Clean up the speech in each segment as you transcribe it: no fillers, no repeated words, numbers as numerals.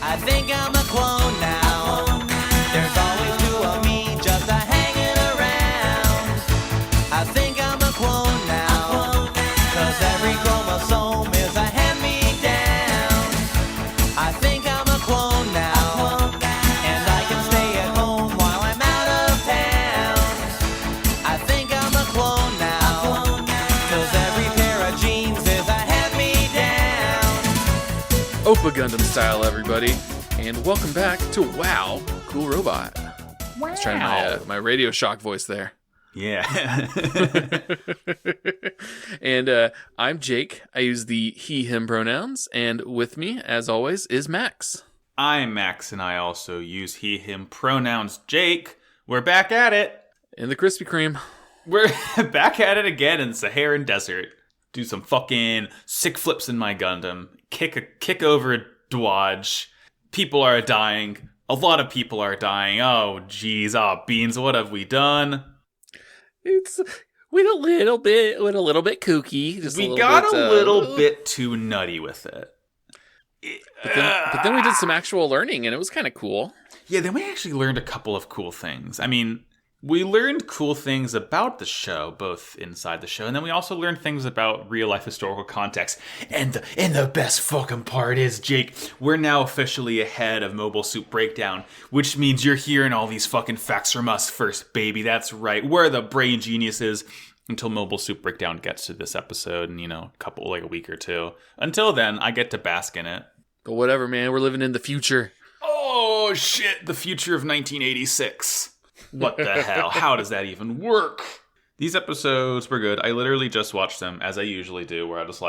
I think I'm a clone now. There's always two of me just hanging around. I think I'm a clone now. Cause every chromosome is a hand-me-down. I think I'm a clone now. And I can stay at home while I'm out of town. I think I'm a clone now. Cause every pair of jeans is a hand-me-down. Opa Gundam style, everybody, and welcome back to WoW, Cool Robot. Wow. I was trying my Radio Shock voice there. Yeah. And I'm Jake. I use the he, him pronouns, and with me, as always, is Max. I'm Max, and I also use he, him pronouns. Jake, we're back at it. In the Krispy Kreme. We're back at it again in the Saharan Desert. Do some fucking sick flips in my Gundam. Kick over a dodge. People are dying. A lot of people are dying. Oh, jeez. Oh, beans, what have we done? It's went a little bit kooky. We got a little bit too nutty with it. But then we did some actual learning, and it was kind of cool. Yeah, then we actually learned a couple of cool things. I mean, we learned cool things about the show, both inside the show, and then we also learned things about real-life historical context. And the best fucking part is, Jake, we're now officially ahead of Mobile Suit Breakdown, which means you're hearing all these fucking facts from us first, baby. That's right. We're the brain geniuses until Mobile Suit Breakdown gets to this episode in, a week or two. Until then, I get to bask in it. But whatever, man. We're living in the future. Oh, shit. The future of 1986. What the hell? How does that even work? These episodes were good. I literally just watched them, as I usually do, where I just,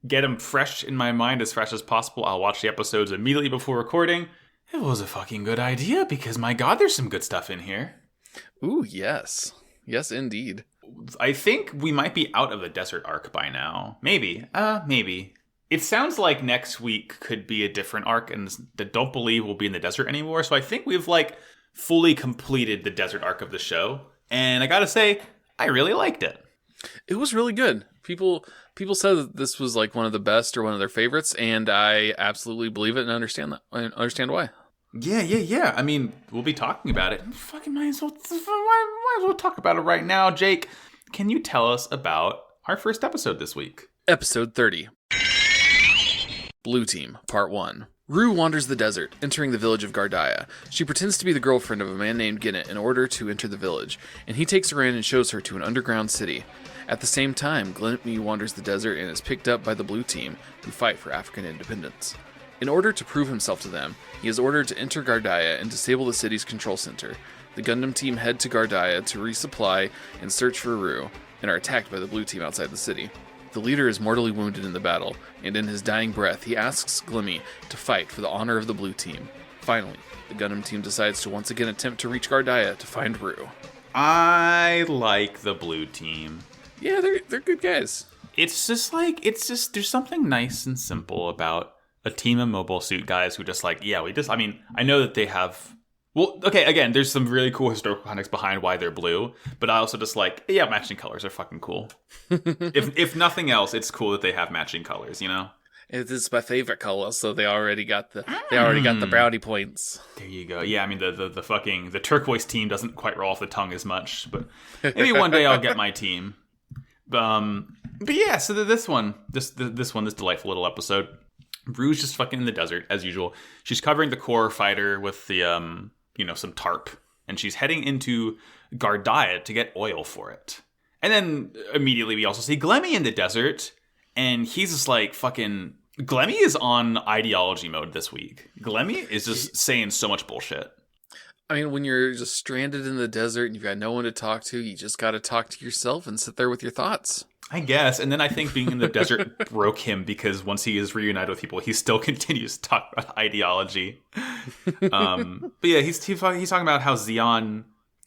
get them fresh in my mind, as fresh as possible. I'll watch the episodes immediately before recording. It was a fucking good idea, because, my God, there's some good stuff in here. Ooh, yes. Yes, indeed. I think we might be out of the desert arc by now. Maybe. Maybe. It sounds like next week could be a different arc, and I don't believe we'll be in the desert anymore, so I think we've, fully completed the desert arc of the show, and I gotta say, I really liked it. It was really good. People said that this was one of the best or one of their favorites, and I absolutely believe it and understand that. I understand why. Yeah. I mean, we'll be talking about it. Fucking might as well talk about it right now. Jake, can you tell us about our first episode this week? Episode 30. Blue Team, Part 1. Rue wanders the desert, entering the village of Gardia. She pretends to be the girlfriend of a man named Ginnet in order to enter the village, and he takes her in and shows her to an underground city. At the same time, Glemy wanders the desert and is picked up by the Blue Team, who fight for African independence. In order to prove himself to them, he is ordered to enter Gardia and disable the city's control center. The Gundam team head to Gardia to resupply and search for Rue, and are attacked by the Blue Team outside the city. The leader is mortally wounded in the battle, and in his dying breath, he asks Glemy to fight for the honor of the Blue Team. Finally, the Gundam team decides to once again attempt to reach Gardia to find Rue. I like the Blue Team. Yeah, they're good guys. It's just there's something nice and simple about a team of Mobile Suit guys who I know that they have... Well, okay, again, there's some really cool historical context behind why they're blue, but I also just matching colors are fucking cool. if nothing else, it's cool that they have matching colors, It is my favorite color, so they already got the brownie points. There you go. Yeah, I mean the turquoise team doesn't quite roll off the tongue as much, but maybe one day I'll get my team. But yeah, so this delightful little episode. Rue's just fucking in the desert as usual. She's covering the core fighter with the some tarp, and she's heading into Gardia to get oil for it. And then immediately we also see Glemy in the desert, and he's just Glemy is on ideology mode this week. Glemy is just saying so much bullshit. I mean, when you're just stranded in the desert and you've got no one to talk to, you just got to talk to yourself and sit there with your thoughts. I guess. And then I think being in the desert broke him, because once he is reunited with people, he still continues to talk about ideology. But yeah, he's talking about how Zeon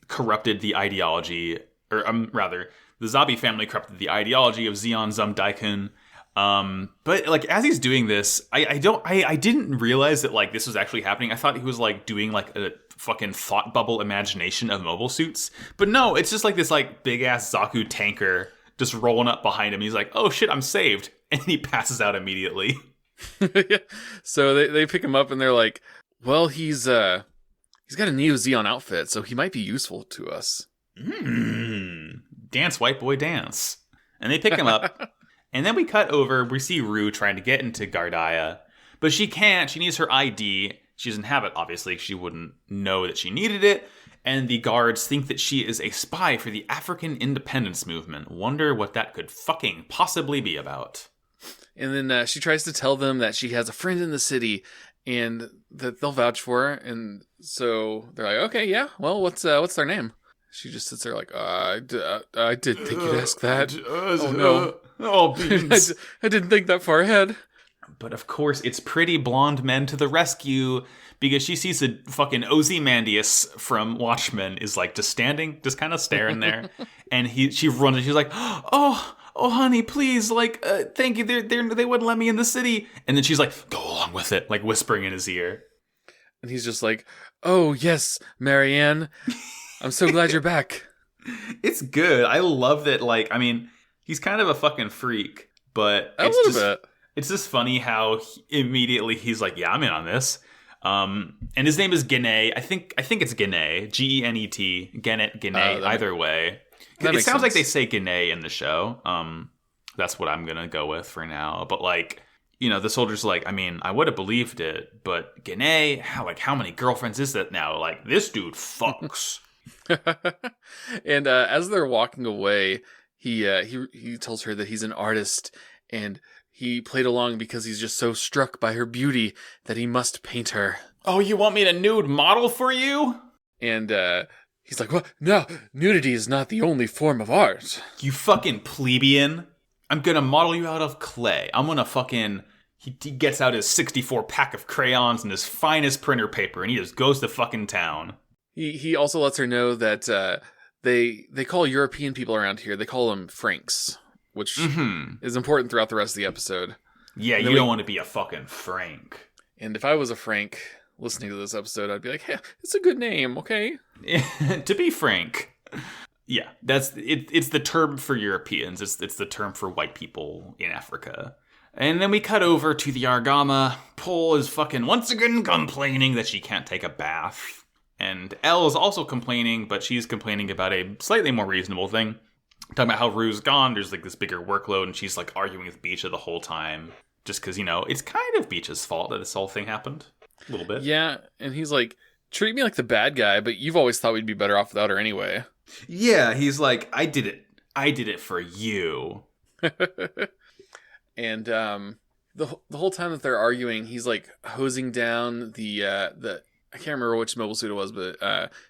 corrupted the ideology, or rather, the Zabi family corrupted the ideology of Zeon Zum Daikun. But as he's doing this, I didn't realize that this was actually happening. I thought he was doing a fucking thought bubble imagination of mobile suits. But no, it's just this big ass Zaku tanker just rolling up behind him. He's like, oh shit, I'm saved. And he passes out immediately. Yeah. So they pick him up and they're like, well, he's got a Neo Zeon outfit, so he might be useful to us. Dance, white boy, dance. And they pick him up. And then we cut over. We see Rue trying to get into Gardaya. But she can't. She needs her ID. She doesn't have it, obviously. She wouldn't know that she needed it. And the guards think that she is a spy for the African independence movement. Wonder what that could fucking possibly be about. And then she tries to tell them that she has a friend in the city and that they'll vouch for her. And so they're like, okay, yeah, well, what's their name? She just sits there like, I didn't think you'd ask that. Oh, no. Oh, beans. I didn't think that far ahead. But of course, it's pretty blonde men to the rescue because she sees a fucking Ozymandias from Watchmen is like just standing, just kind of staring there. And she runs and she's like, oh, honey, please, like, thank you. They wouldn't let me in the city. And then she's like, go along with it, like whispering in his ear. And he's just like, oh, yes, Marianne. I'm so glad you're back. It's good. I love that. Like, I mean, he's kind of a fucking freak, but A little bit. It's just funny how immediately he's like, yeah, I'm in on this. And his name is Genet. I think it's Genet. Genet. Genet. Either way. It sounds like they say Genet in the show. That's what I'm going to go with for now. But like, you know, the soldier's like, I mean, I would have believed it, but Genet, how many girlfriends is that now? Like, this dude fucks. And as they're walking away, he tells her that he's an artist and he played along because he's just so struck by her beauty that he must paint her. Oh, you want me to nude model for you? And he's like, what? No, nudity is not the only form of art. You fucking plebeian. I'm gonna model you out of clay. I'm gonna fucking... He gets out his 64 pack of crayons and his finest printer paper and he just goes to fucking town. He also lets her know that they call European people around here, they call them Franks, which is important throughout the rest of the episode. Yeah, you don't want to be a fucking Frank. And if I was a Frank listening to this episode, I'd be like, hey, it's a good name, okay? To be frank. Yeah, that's it's the term for Europeans. It's the term for white people in Africa. And then we cut over to the Argama. Pol is fucking once again complaining that she can't take a bath. And Elle is also complaining, but she's complaining about a slightly more reasonable thing. Talking about how Rue's gone, there's like this bigger workload, and she's like arguing with Beecha the whole time. Just because, you know, it's kind of Beecha's fault that this whole thing happened. A little bit. Yeah, and he's like, treat me like the bad guy, but you've always thought we'd be better off without her anyway. Yeah, he's like, I did it for you. And the whole time that they're arguing, he's like hosing down the I can't remember which mobile suit it was, but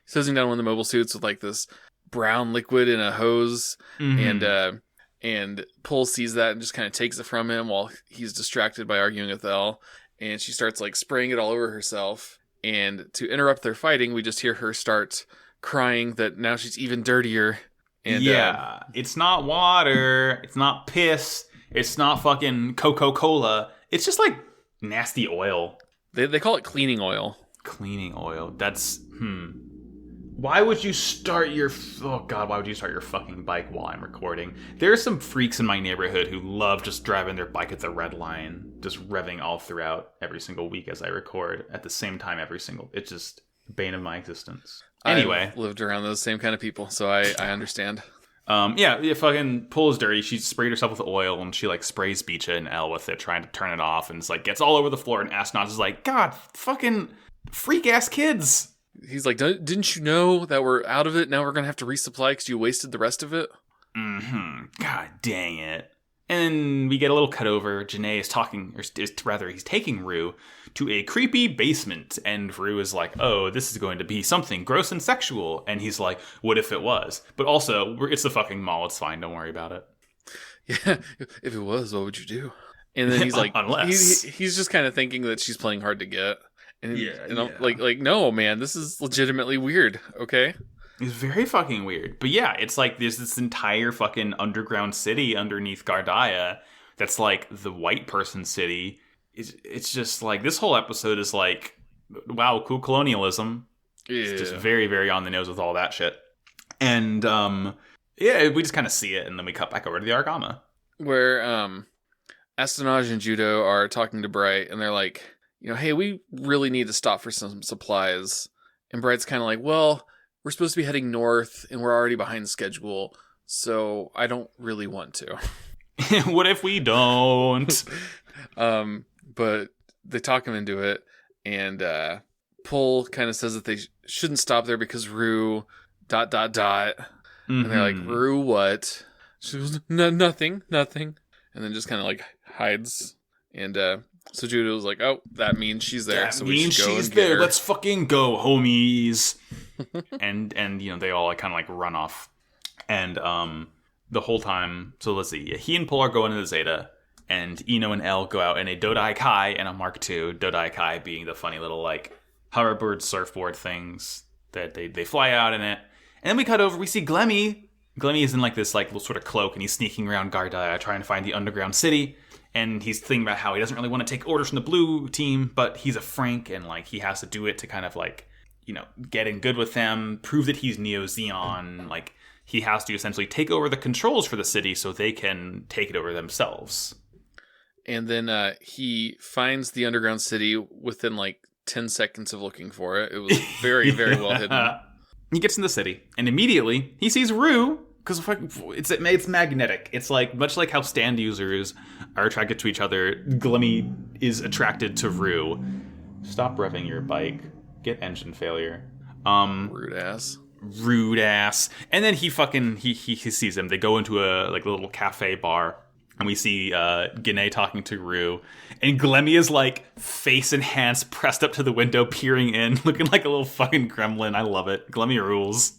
he's hosing down one of the mobile suits with like this brown liquid in a hose, and Pol sees that and just kind of takes it from him while he's distracted by arguing with Elle, and she starts like spraying it all over herself. And to interrupt their fighting, we just hear her start crying that now she's even dirtier. And yeah, it's not water, it's not piss, it's not fucking Coca-Cola. It's just like nasty oil. They call it cleaning oil. Cleaning oil. That's Why would you start your fucking bike while I'm recording? There are some freaks in my neighborhood who love just driving their bike at the red line, just revving all throughout every single week as I record at the same time it's just the bane of my existence. Anyway, I've lived around those same kind of people, so I understand. Yeah, fucking Pol is dirty. She sprayed herself with oil, and she like sprays Beecha and Elle with it, trying to turn it off, and it's like gets all over the floor. And Astronaut is like, God, fucking freak ass kids. He's like, didn't you know that we're out of it? Now we're gonna have to resupply because you wasted the rest of it. God dang it. And we get a little cut over. Janae is talking, he's taking Rue to a creepy basement. And Rue is like, oh, this is going to be something gross and sexual. And he's like, what if it was? But also, it's the fucking mall. It's fine. Don't worry about it. Yeah, if it was, what would you do? And then he's like, unless he's just kind of thinking that she's playing hard to get. And, yeah. I'm like, no, man, this is legitimately weird. Okay. It's very fucking weird. But yeah, it's like there's this entire fucking underground city underneath Gardaya that's like the white person city. It's just like this whole episode is like, wow, cool colonialism. Yeah. It's just very, very on the nose with all that shit. And yeah, we just kind of see it, and then we cut back over to the Argama. Where Astonage and Judo are talking to Bright, and they're like, hey, we really need to stop for some supplies. And Bright's kind of like, well, we're supposed to be heading north, and we're already behind schedule, so I don't really want to. What if we don't? But they talk him into it, and Pull kind of says that they shouldn't stop there because Rue ... And they're like, Rue what? She goes, nothing. And then just kind of like hides. And so Judo's like, oh, that means she's there. That so means we should go she's and get there. her. Let's fucking go, homies. and they all kind of like run off. And the whole time, so let's see. He and Pull are going to the Zeta. And Eno and L go out in a Dodai Kai and a Mark II. Dodai Kai being the funny little like hoverboard surfboard things that they fly out in it. And then we cut over, we see Glemy. Glemy is in like this like little sort of cloak, and he's sneaking around Gardaya trying to find the underground city. And he's thinking about how he doesn't really want to take orders from the blue team, but he's a Frank, and like he has to do it to kind of like, get in good with them, prove that he's Neo Zeon. Like he has to essentially take over the controls for the city so they can take it over themselves. And then he finds the underground city within like 10 seconds of looking for it. It was very, very well hidden. He gets in the city, and immediately he sees Rue, because it's magnetic. It's like, much like how stand users are attracted to each other, Glemy is attracted to Rue. Stop revving your bike. Get engine failure. Rude ass. And then he sees him. They go into a like little cafe bar. And we see Gane talking to Rue. And Glemy is like face and hands pressed up to the window, peering in, looking like a little fucking gremlin. I love it. Glemy rules.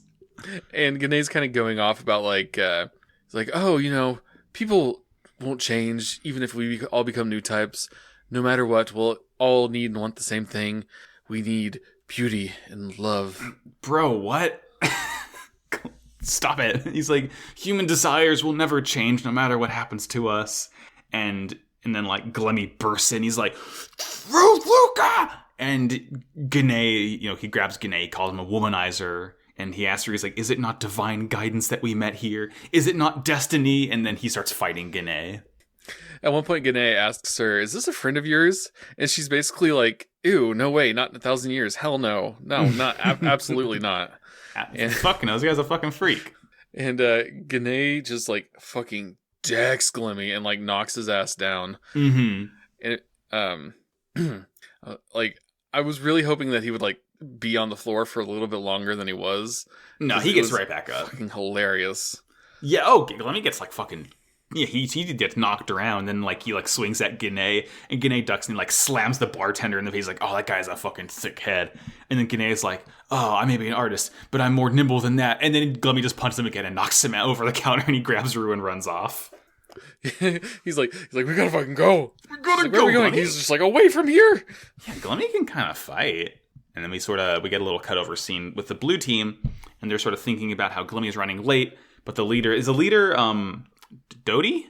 And Gane's kind of going off about like, it's like, oh, people won't change even if we all become new types. No matter what, we'll all need and want the same thing. We need beauty and love. Bro, what? Stop it. He's like, human desires will never change no matter what happens to us. And then like Glemy bursts in. He's like, Ruth Luca! And Gane, he grabs Gane, calls him a womanizer. And he asks her, he's like, is it not divine guidance that we met here? Is it not destiny? And then he starts fighting Gane. At one point, Gane asks her, is this a friend of yours? And she's basically like, ew, no way, not in 1,000 years. Hell no. No, not absolutely not. And fuck knows, this guy's a fucking freak. And Gane just like fucking decks Glemy and like knocks his ass down. Mm-hmm. And like I was really hoping that he would like be on the floor for a little bit longer than he was. No, he gets right back up. Fucking hilarious. Yeah. Glemy gets like fucking. Yeah, he gets knocked around, then like he like swings at Gane, and Gane ducks and like slams the bartender in the face, like, oh, that guy's a fucking thick head. And then Gane is like, oh, I may be an artist, but I'm more nimble than that. And then Glemy just punches him again and knocks him out over the counter, and he grabs Rue and runs off. he's like, we gotta fucking go. We gotta like, go. Where are we going? He's just like, away from here. Yeah, Glemy can kind of fight. And then we get a little cutover scene with the blue team, and they're sort of thinking about how Glemy is running late, but the leader Dodie?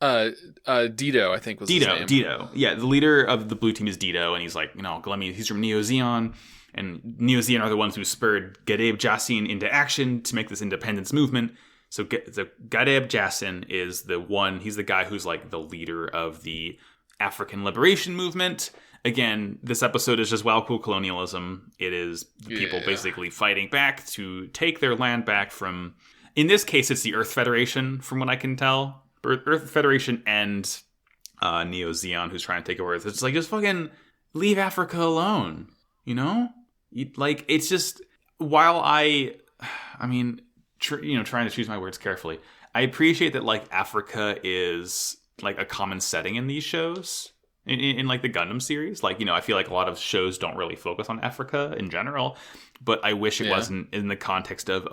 Dito, I think was his name. Dito. Yeah, the leader of the blue team is Dito, and he's like, Glemy, he's from Neo Zeon, and Neo Zeon are the ones who spurred Gadeb Jacin into action to make this independence movement. So Gadeb Jacin is the one, he's the guy who's like the leader of the African liberation movement. Again, this episode is just cool colonialism. It is people basically fighting back to take their land back from... In this case, it's the Earth Federation, from what I can tell. Earth Federation and Neo Zeon, who's trying to take over Earth. It's like, just fucking leave Africa alone, it's just, while trying to choose my words carefully, I appreciate that, like, Africa is, like, a common setting in these shows. In like the Gundam series, like, I feel like a lot of shows don't really focus on Africa in general, but I wish it wasn't in the context of,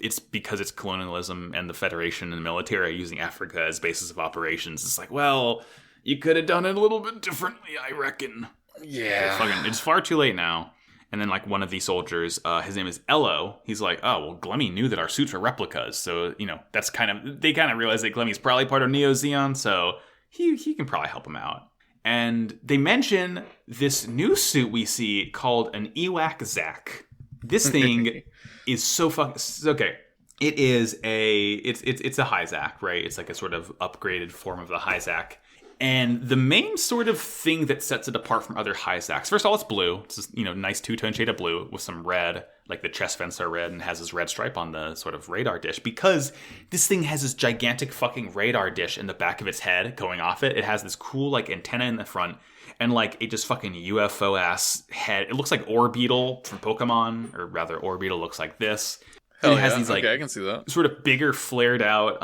it's because it's colonialism and the Federation and the military are using Africa as basis of operations. It's like, well, you could have done it a little bit differently, I reckon. Yeah. It's far too late now. And then, like, one of the soldiers, his name is Ello, he's like, oh, well, Glemy knew that our suits were replicas, so, that's they kind of realize that Glemy's probably part of Neo Zeon, so he can probably help him out. And they mention this new suit we see called an Ewak Zack. This thing is so fucking... Okay. It's a high Zack, right? It's like a sort of upgraded form of the high Zack. And the main sort of thing that sets it apart from other Hyzacs, first of all, it's blue. It's this, nice two-tone shade of blue with some red, like the chest vents are red and has this red stripe on the sort of radar dish. Because this thing has this gigantic fucking radar dish in the back of its head going off it. It has this cool like antenna in the front and like it just fucking UFO-ass head. It looks like Orbeetle from Pokemon, or rather Orbeetle looks like this. And it has these like I can see that. Sort of bigger flared out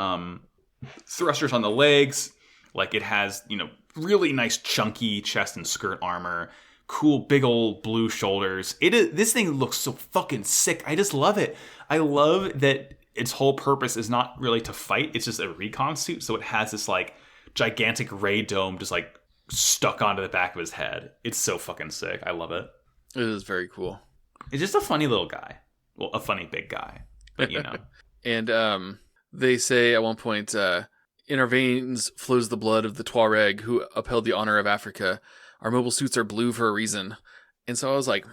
thrusters on the legs. Like it has, really nice chunky chest and skirt armor, cool big old blue shoulders. This thing looks so fucking sick. I just love it. I love that its whole purpose is not really to fight. It's just a recon suit. So it has this like gigantic ray dome just like stuck onto the back of his head. It's so fucking sick. I love it. It is very cool. It's just a funny little guy. Well, a funny big guy, but And they say at one point, in our veins flows the blood of the Tuareg who upheld the honor of Africa. Our mobile suits are blue for a reason. And so I was like,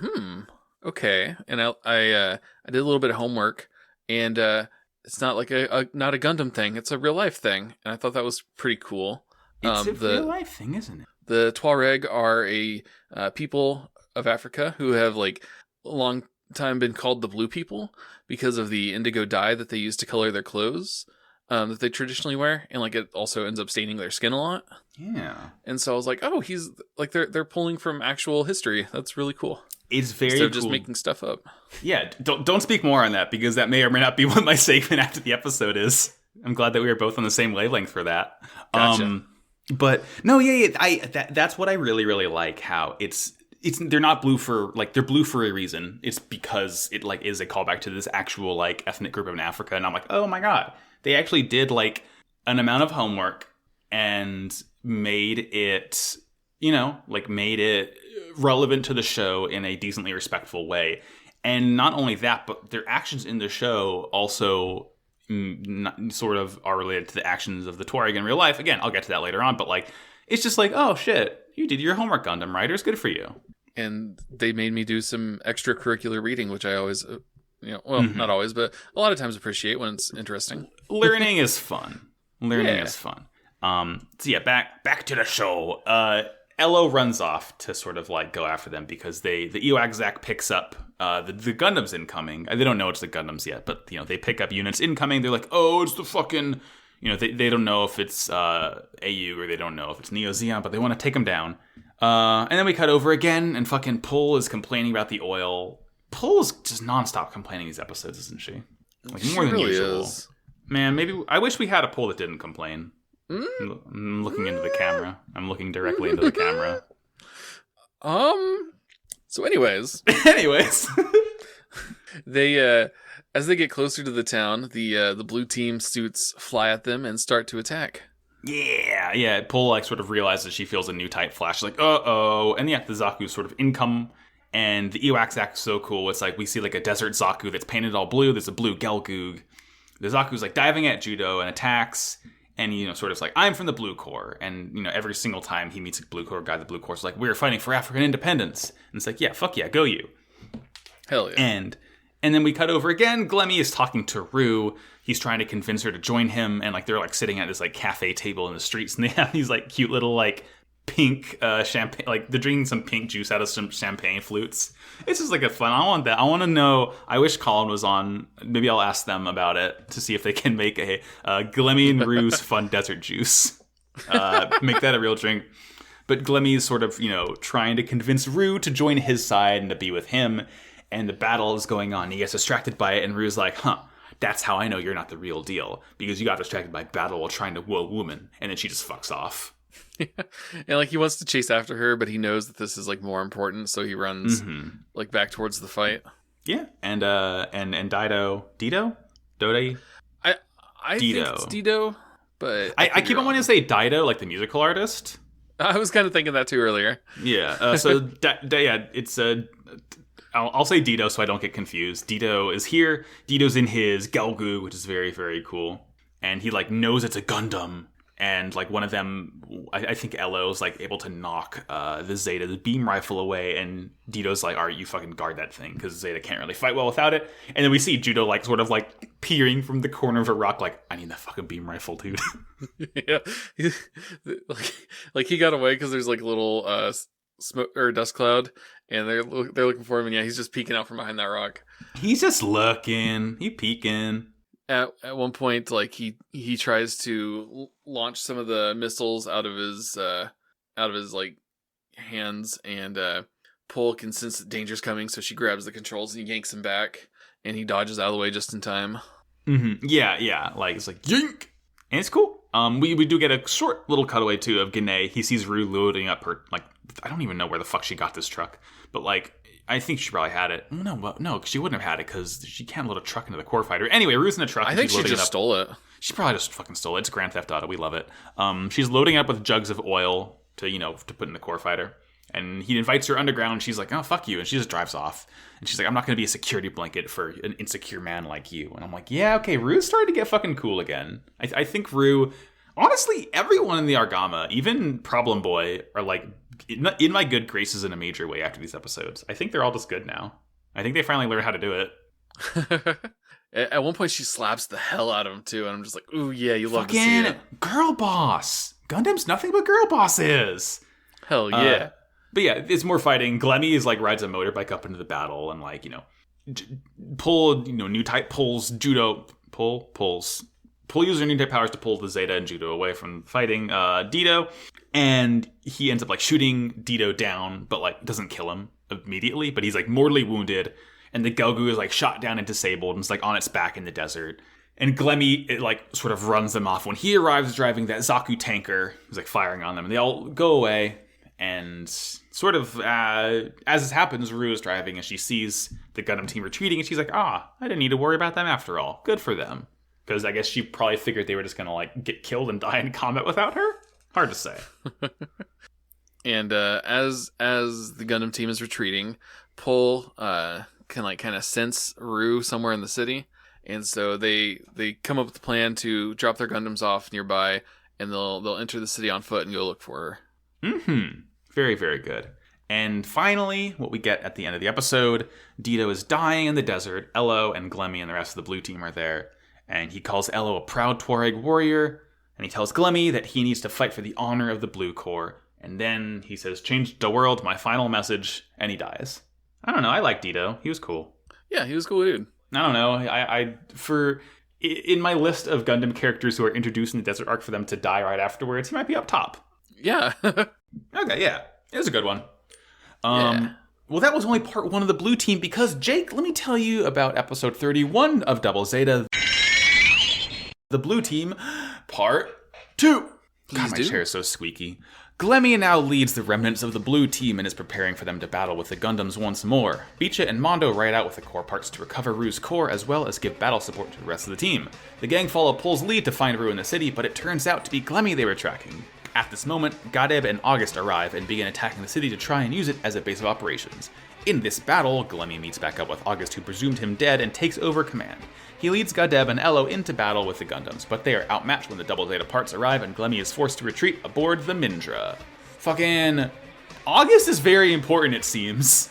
okay. And I did a little bit of homework, and it's not like not a Gundam thing. It's a real life thing. And I thought that was pretty cool. It's a real life thing, isn't it? The Tuareg are a people of Africa who have like a long time been called the blue people because of the indigo dye that they use to color their clothes. That they traditionally wear, and like it also ends up staining their skin a lot. Yeah. And so I was like, oh, he's like they're pulling from actual history. That's really cool. It's very Instead of cool. just making stuff up. Yeah, don't speak more on that, because that may or may not be what my segment after the episode is. I'm glad that we are both on the same wavelength for that. Gotcha. But no, that's what I really, really like. How it's they're not blue for like they're blue for a reason. It's because it like is a callback to this actual like ethnic group in Africa, and I'm like, oh my god. They actually did like an amount of homework and made it, made it relevant to the show in a decently respectful way. And not only that, but their actions in the show also sort of are related to the actions of the Tuareg in real life. Again, I'll get to that later on, but like, it's just like, oh shit, you did your homework, Gundam writers. Good for you. And they made me do some extracurricular reading, which I always... not always, but a lot of times appreciate when it's interesting. Learning is fun. Is fun. So yeah, back to the show. Elo runs off to sort of like go after them because the EOAGZAC picks up the Gundams incoming. They don't know it's the Gundams yet, but they pick up units incoming. They're like, oh, it's the fucking they don't know if it's AU or they don't know if it's Neo Zeon, but they want to take them down. And then we cut over again, and fucking Pull is complaining about the oil. Pull's just nonstop complaining these episodes, isn't she? Like more than really usual. Is. Man, maybe I wish we had a Pull that didn't complain. I'm looking into the camera. I'm looking directly into the camera. So anyways, they as they get closer to the town, the blue team suits fly at them and start to attack. Yeah. Pull like sort of realizes she feels a new type flash. She's like, uh-oh. And yeah, the Zaku sort of income. And the EOAGZAC is so cool. It's like we see like a desert Zaku that's painted all blue. There's a blue Gelgoog. The Zaku's like diving at Judo and attacks. And, sort of like, I'm from the Blue Corps. And, every single time he meets a Blue Corps guy, the Blue Corps is like, we're fighting for African independence. And it's like, yeah, fuck yeah, go you. Hell yeah. And then we cut over again. Glemy is talking to Rue. He's trying to convince her to join him. And like they're like sitting at this like cafe table in the streets. And they have these like cute little like pink champagne, like they're drinking some pink juice out of some champagne flutes. It's just like a fun. I want that. I want to know. I wish Colin was on. Maybe I'll ask them about it to see if they can make a Glemy and Rue's fun desert juice. Make that a real drink. But Glemy is sort of trying to convince Rue to join his side and to be with him. And the battle is going on. He gets distracted by it, and Rue's like, that's how I know you're not the real deal, because you got distracted by battle while trying to woo a woman. And then she just fucks off. And like he wants to chase after her, but he knows that this is like more important, so he runs like back towards the fight. Yeah, and Dido, Dode. I think it's Dido, but I keep on wanting to say Dido, like the musical artist. I was kind of thinking that too earlier. Yeah. So it's I'll say Dido so I don't get confused. Dido is here. Dido's in his Gelgoog, which is very, very cool, and he like knows it's a Gundam. And like one of them, I think Elo's like able to knock the Zeta, the beam rifle, away, and Dido's like, "All right, you fucking guard that thing because Zeta can't really fight well without it." And then we see Judo like sort of like peering from the corner of a rock like, I need that fucking beam rifle, dude. Yeah. Like he got away because there's like a little smoke or dust cloud, and they're looking for him, and yeah, he's just peeking out from behind that rock. He's just looking. He peeking. At one point, like he tries to launch some of the missiles out of his like hands, and Pole can sense that danger's coming, so she grabs the controls and yanks him back, and he dodges out of the way just in time. Mm-hmm. Yeah. Like it's like yank, and it's cool. We do get a short little cutaway too of Gane. He sees Rue loading up her, like, I don't even know where the fuck she got this truck, but like I think she probably had it. No, because she wouldn't have had it because she can't load a truck into the core fighter. Anyway, Rue's in a truck. I think she just stole it. She probably just fucking stole it. It's Grand Theft Auto. We love it. She's loading up with jugs of oil to put in the core fighter. And he invites her underground. She's like, oh, fuck you. And she just drives off. And she's like, I'm not going to be a security blanket for an insecure man like you. And I'm like, yeah, okay, Rue's starting to get fucking cool again. I think Rue, honestly, everyone in the Argama, even Problem Boy, are like in my good graces in a major way after these episodes. I think they're all just good now. I think they finally learned how to do it. At one point, she slaps the hell out of him, too. And I'm just like, ooh, yeah, you love to see it. Girl boss. Gundam's nothing but girl bosses. Hell yeah. But yeah, it's more fighting. Glemy is like rides a motorbike up into the battle and like, pull new type pulls judo pulls uses her new type powers to pull the Zeta and Judo away from fighting Dito, and he ends up like shooting Dito down, but like doesn't kill him immediately, but he's like mortally wounded, and the Gelgu is like shot down and disabled and it's like on its back in the desert. And Glemy, it like sort of runs them off when he arrives driving that Zaku tanker who's like firing on them, and they all go away. And sort of as this happens, Rue is driving and she sees the Gundam team retreating, and she's like, I didn't need to worry about them after all. Good for them. Because I guess she probably figured they were just going to like get killed and die in combat without her. Hard to say. And as the Gundam team is retreating, Pole can like kind of sense Rue somewhere in the city. And so they come up with a plan to drop their Gundams off nearby, and they'll enter the city on foot and go look for her. Mm-hmm. Very, very good. And finally, what we get at the end of the episode, Dito is dying in the desert. Elo and Glemy and the rest of the blue team are there. And he calls Elo a proud Tuareg warrior. And he tells Glemy that he needs to fight for the honor of the Blue Corps. And then he says, change the world, my final message. And he dies. I don't know. I like Dito. He was cool. Yeah, he was cool, dude. I don't know. In my list of Gundam characters who are introduced in the desert arc for them to die right afterwards, he might be up top. Yeah. Okay, yeah. It was a good one. Yeah. Well, that was only part 1 of the blue team because, Jake, let me tell you about episode 31 of Double Zeta. The blue team, part 2. God, my chair is so squeaky. Glemy now leads the remnants of the blue team and is preparing for them to battle with the Gundams once more. Bicha and Mondo ride out with the core parts to recover Rue's core as well as give battle support to the rest of the team. The gang follow Pole's lead to find Rue in the city, but it turns out to be Glemy they were tracking. At this moment, Gadeb and August arrive and begin attacking the city to try and use it as a base of operations. In this battle, Glemy meets back up with August, who presumed him dead, and takes over command. He leads Gadeb and Elo into battle with the Gundams, but they are outmatched when the Double Zeta parts arrive and Glemy is forced to retreat aboard the Mindra. Fucking August is very important, it seems.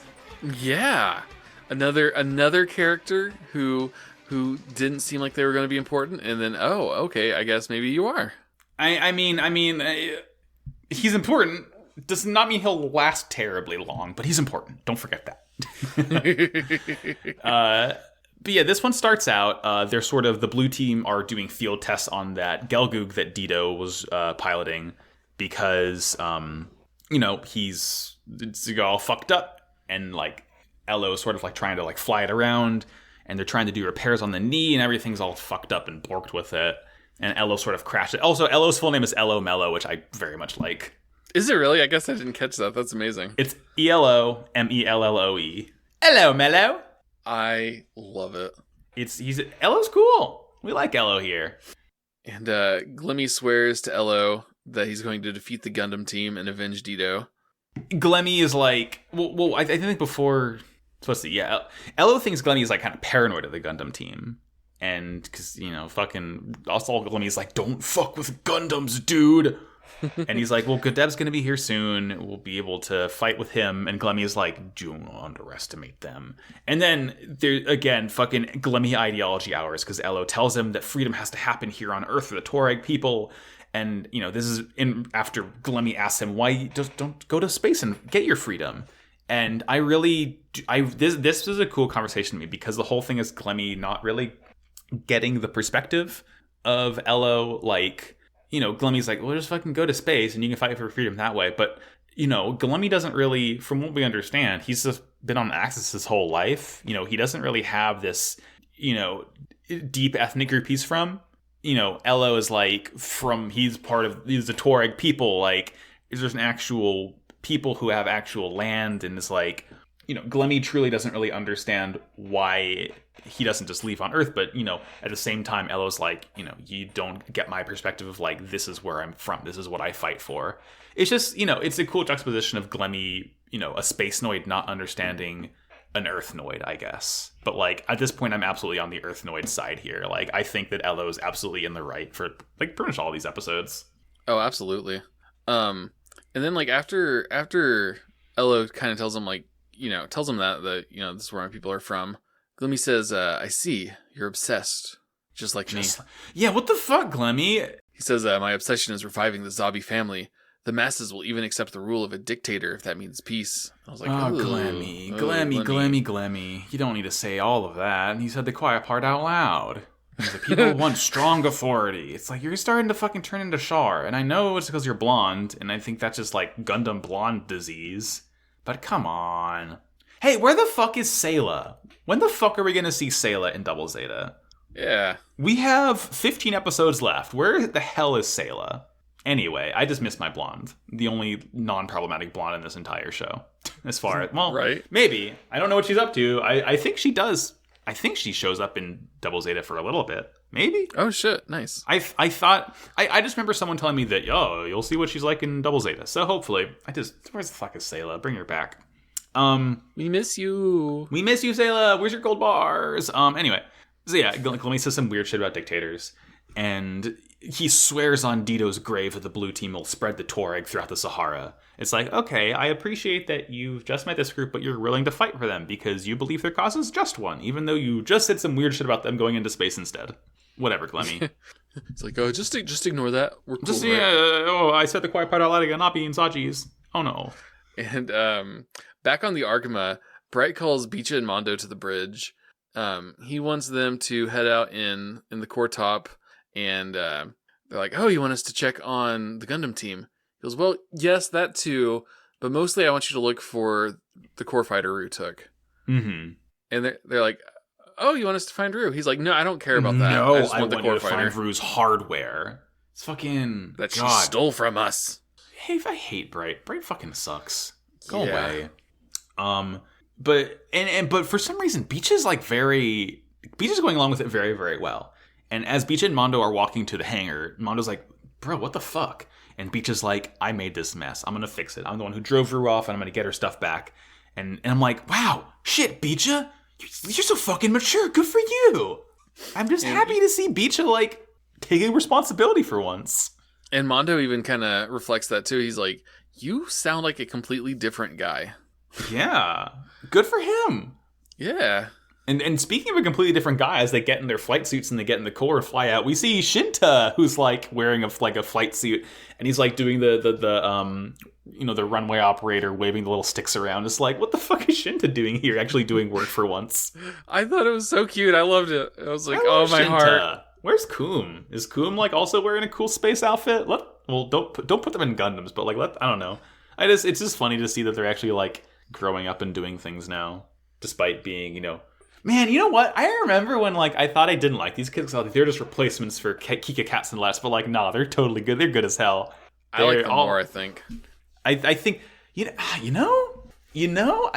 Yeah. Another character who didn't seem like they were going to be important, and then, okay, I guess maybe you are. I mean, he's important. Does not mean he'll last terribly long, but he's important. Don't forget that. But yeah, this one starts out, they're sort of, the blue team are doing field tests on that Gelgoog that Dito was piloting because, it's all fucked up, and like Elo is sort of like trying to like fly it around, and they're trying to do repairs on the knee, and everything's all fucked up and borked with it. And Elo sort of crashed it. Also, Elo's full name is Elo Mello, which I very much like. Is it really? I guess I didn't catch that. That's amazing. It's ELOMELLOE. Elo Mello. I love it. Elo's cool. We like Elo here. And Glemy swears to Elo that he's going to defeat the Gundam team and avenge Dito. Glemy is like, I think before, supposed to, yeah. Elo thinks Glemy is like kind of paranoid of the Gundam team. And because, fucking, also Glemy's like, don't fuck with Gundams, dude. And he's like, well, Godeb's going to be here soon. We'll be able to fight with him. And Glemy is like, do not underestimate them. And then, there again, fucking Glemy ideology hours, because Elo tells him that freedom has to happen here on Earth for the Tuareg people. And, you know, this is after Glemy asks him, why don't go to space and get your freedom? And this was a cool conversation to me, because the whole thing is Glemy not really getting the perspective of Elo, like, you know, Glemy's like, well, just fucking go to space and you can fight for freedom that way. But, you know, Glemy doesn't really, from what we understand, he's just been on Axis his whole life. You know, he doesn't really have this, you know, deep ethnic group he's from. You know, Elo is like, he's the Tuareg people. Like, there's an actual people who have actual land, and it's like, you know, Glemy truly doesn't really understand why he doesn't just leave on Earth. But, you know, at the same time, Elo's like, you know, you don't get my perspective of like, this is where I'm from. This is what I fight for. It's just, you know, it's a cool juxtaposition of Glemy, you know, a space noid not understanding an Earth noid, I guess. But like, at this point, I'm absolutely on the Earth noid side here. Like, I think that Elo is absolutely in the right for like pretty much all these episodes. Oh, absolutely. And then like after Elo kind of tells him like, you know, tells him that, you know, this is where my people are from. Glemy says, I see, you're obsessed, just like me. Yeah, what the fuck, Glemy? He says, my obsession is reviving the Zabi family. The masses will even accept the rule of a dictator if that means peace. I was like, oh, Glemy. You don't need to say all of that. And he said the quiet part out loud. He's like, people want strong authority. It's like, you're starting to fucking turn into Char. And I know it's because you're blonde, and I think that's just like Gundam blonde disease. But come on. Hey, where the fuck is Sayla? When the fuck are we going to see Sayla in Double Zeta? Yeah. We have 15 episodes left. Where the hell is Sayla? Anyway, I just miss my blonde. The only non-problematic blonde in this entire show. As far as, well, right. Maybe. I don't know what she's up to. I think she does. I think she shows up in Double Zeta for a little bit. Maybe? Oh, shit. Nice. I thought... I just remember someone telling me that, you'll see what she's like in Double Zeta. So hopefully... Where's the fuck is Sayla? Bring her back. We miss you. We miss you, Sayla. Where's your gold bars? Anyway. So yeah, Glemy says some weird shit about dictators. And he swears on Dito's grave that the blue team will spread the Tuareg throughout the Sahara. It's like, okay, I appreciate that you've just met this group, but you're willing to fight for them because you believe their cause is just one, even though you just said some weird shit about them going into space instead. Whatever, Glemy. It's like, oh, just ignore that. We're cool, just, right? I said the quiet part out loud again, not being Saji's. Oh, no. And back on the Argama, Bright calls Beecha and Mondo to the bridge. He wants them to head out in the core top, and they're like, oh, you want us to check on the Gundam team? He goes, well, yes, that too, but mostly I want you to look for the core fighter Rue took. Mm-hmm. And they're like, oh, you want us to find Rue? He's like, no, I don't care about that. No, I just want the core fighter. To find Rue's hardware. It's fucking... That she stole from us. Hey, I hate Bright. Bright fucking sucks. Go away. But for some reason, Beach is going along with it very, very well. And as Beach and Mondo are walking to the hangar, Mondo's like, bro, what the fuck? And Beach is like, I made this mess. I'm going to fix it. I'm the one who drove Rue off, and I'm going to get her stuff back. And I'm like, wow, shit, Beecha, you're so fucking mature. Good for you. I'm just happy to see Beecha, like, taking responsibility for once. And Mondo even kind of reflects that, too. He's like, you sound like a completely different guy. Yeah. Good for him. Yeah. And speaking of a completely different guy, as they get in their flight suits and they get in the core and fly out, we see Shinta, who's like wearing a flight suit, and he's like doing the runway operator waving the little sticks around. It's like, what the fuck is Shinta doing here? Actually doing work for once. I thought it was so cute. I loved it. I was like, oh my heart. Where's Coom? Is Coom like also wearing a cool space outfit? Don't put them in Gundams, but like I don't know. It's just funny to see that they're actually like growing up and doing things now, despite being, Man, you know what? I remember when, like, I thought I didn't like these kids because they're just replacements for Kika Cats and Less, but, like, nah, they're totally good. They're good as hell. I like them more, I think. I think, I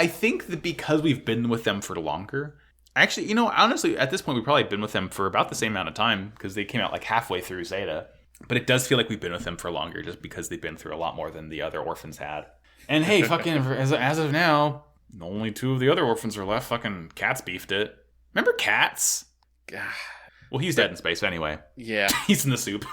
think that because we've been with them for longer, actually, honestly, at this point, we've probably been with them for about the same amount of time because they came out, like, halfway through Zeta. But it does feel like we've been with them for longer just because they've been through a lot more than the other orphans had. And, hey, fucking, as of now... Only 2 of the other orphans are left. Fucking Cats beefed it. Remember Cats? Well, he's dead in space anyway. Yeah. He's in the soup.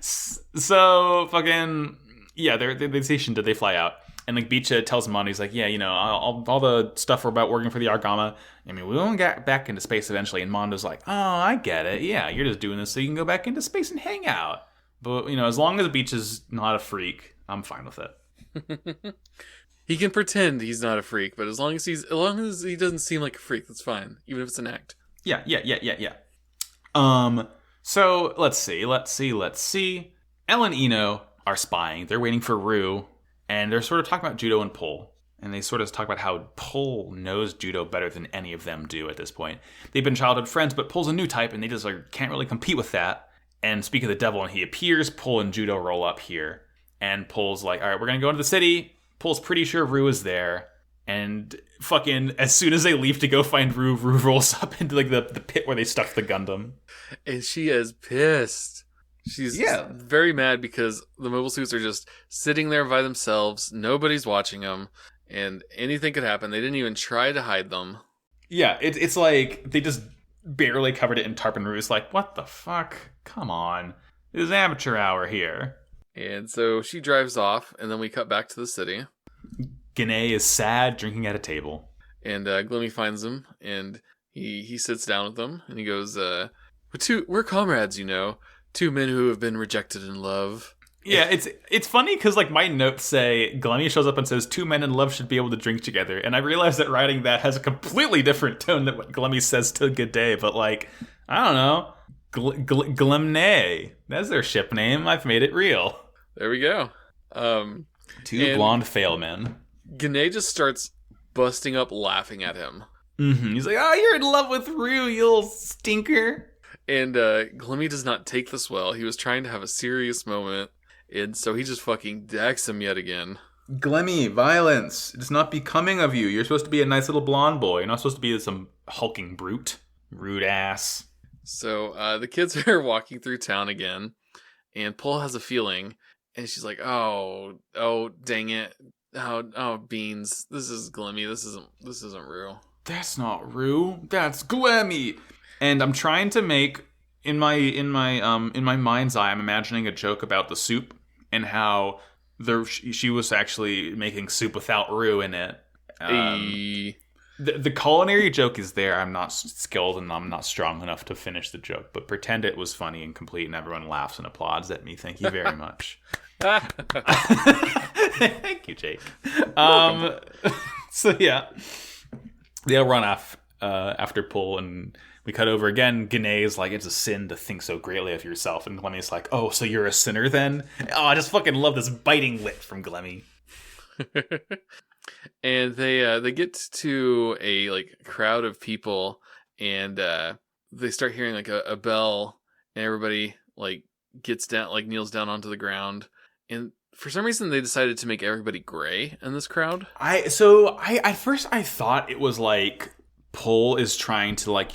So fucking yeah, they stationed it. They fly out, and like Beecha tells Mondo, he's like, yeah, you know, all the stuff about working for the Argama. I mean, we won't get back into space eventually. And Mondo's like, oh, I get it. Yeah, you're just doing this so you can go back into space and hang out. But you know, as long as Beecha's not a freak, I'm fine with it. He can pretend he's not a freak, but as long as he doesn't seem like a freak, that's fine, even if it's an act. Yeah. So let's see. Elle and Ino are spying. They're waiting for Rue, and they're sort of talking about Judo and Pol. And they sort of talk about how Pol knows Judo better than any of them do at this point. They've been childhood friends, but Pol's a new type, and they just like can't really compete with that. And speak of the devil, and he appears, Pol and Judo roll up here. And Pol's like, all right, we're going to go into the city. Pol's pretty sure Rue is there. And fucking, as soon as they leave to go find Rue, Rue rolls up into like the pit where they stuck the Gundam. And she is pissed. She's very mad because the mobile suits are just sitting there by themselves. Nobody's watching them. And anything could happen. They didn't even try to hide them. Yeah, it's like they just barely covered it in tarp, and Rue's like, what the fuck? Come on. It is amateur hour here. And so she drives off, and then we cut back to the city. Gane is sad, drinking at a table. And Glemy finds him, and he sits down with them, and he goes, we're comrades, you know. Two men who have been rejected in love. Yeah, it's funny because like my notes say Glemy shows up and says 2 men in love should be able to drink together, and I realized that writing that has a completely different tone than what Glemy says to G'day, but like, I don't know. Glemne. That's their ship name. I've made it real. There we go. Two blonde fail men. Gane just starts busting up laughing at him. Mm-hmm. He's like, oh, you're in love with Rue, you little stinker. And Glemy does not take this well. He was trying to have a serious moment, and so he just fucking decks him yet again. Glemy, violence. It's not becoming of you. You're supposed to be a nice little blonde boy. You're not supposed to be some hulking brute. Rude ass. So the kids are walking through town again, and Pol has a feeling, and she's like, oh, dang it. Oh, beans. This is Glemy. This isn't Rue. That's not Rue. That's Glemy. And I'm trying to make in my mind's eye, I'm imagining a joke about the soup and how she was actually making soup without Rue in it. The culinary joke is there. I'm not skilled and I'm not strong enough to finish the joke, but pretend it was funny and complete, and everyone laughs and applauds at me. Thank you very much. Thank you, Jake. So yeah, they'll run off after Pol, and we cut over again. Gane is like, it's a sin to think so greatly of yourself, and Glemy's like, oh, so you're a sinner then? Oh, I just fucking love this biting wit from Glemy. And they get to a like crowd of people, and they start hearing like a bell, and everybody like gets down, like kneels down onto the ground. And for some reason, they decided to make everybody gray in this crowd. At first I thought it was like Pol is trying to like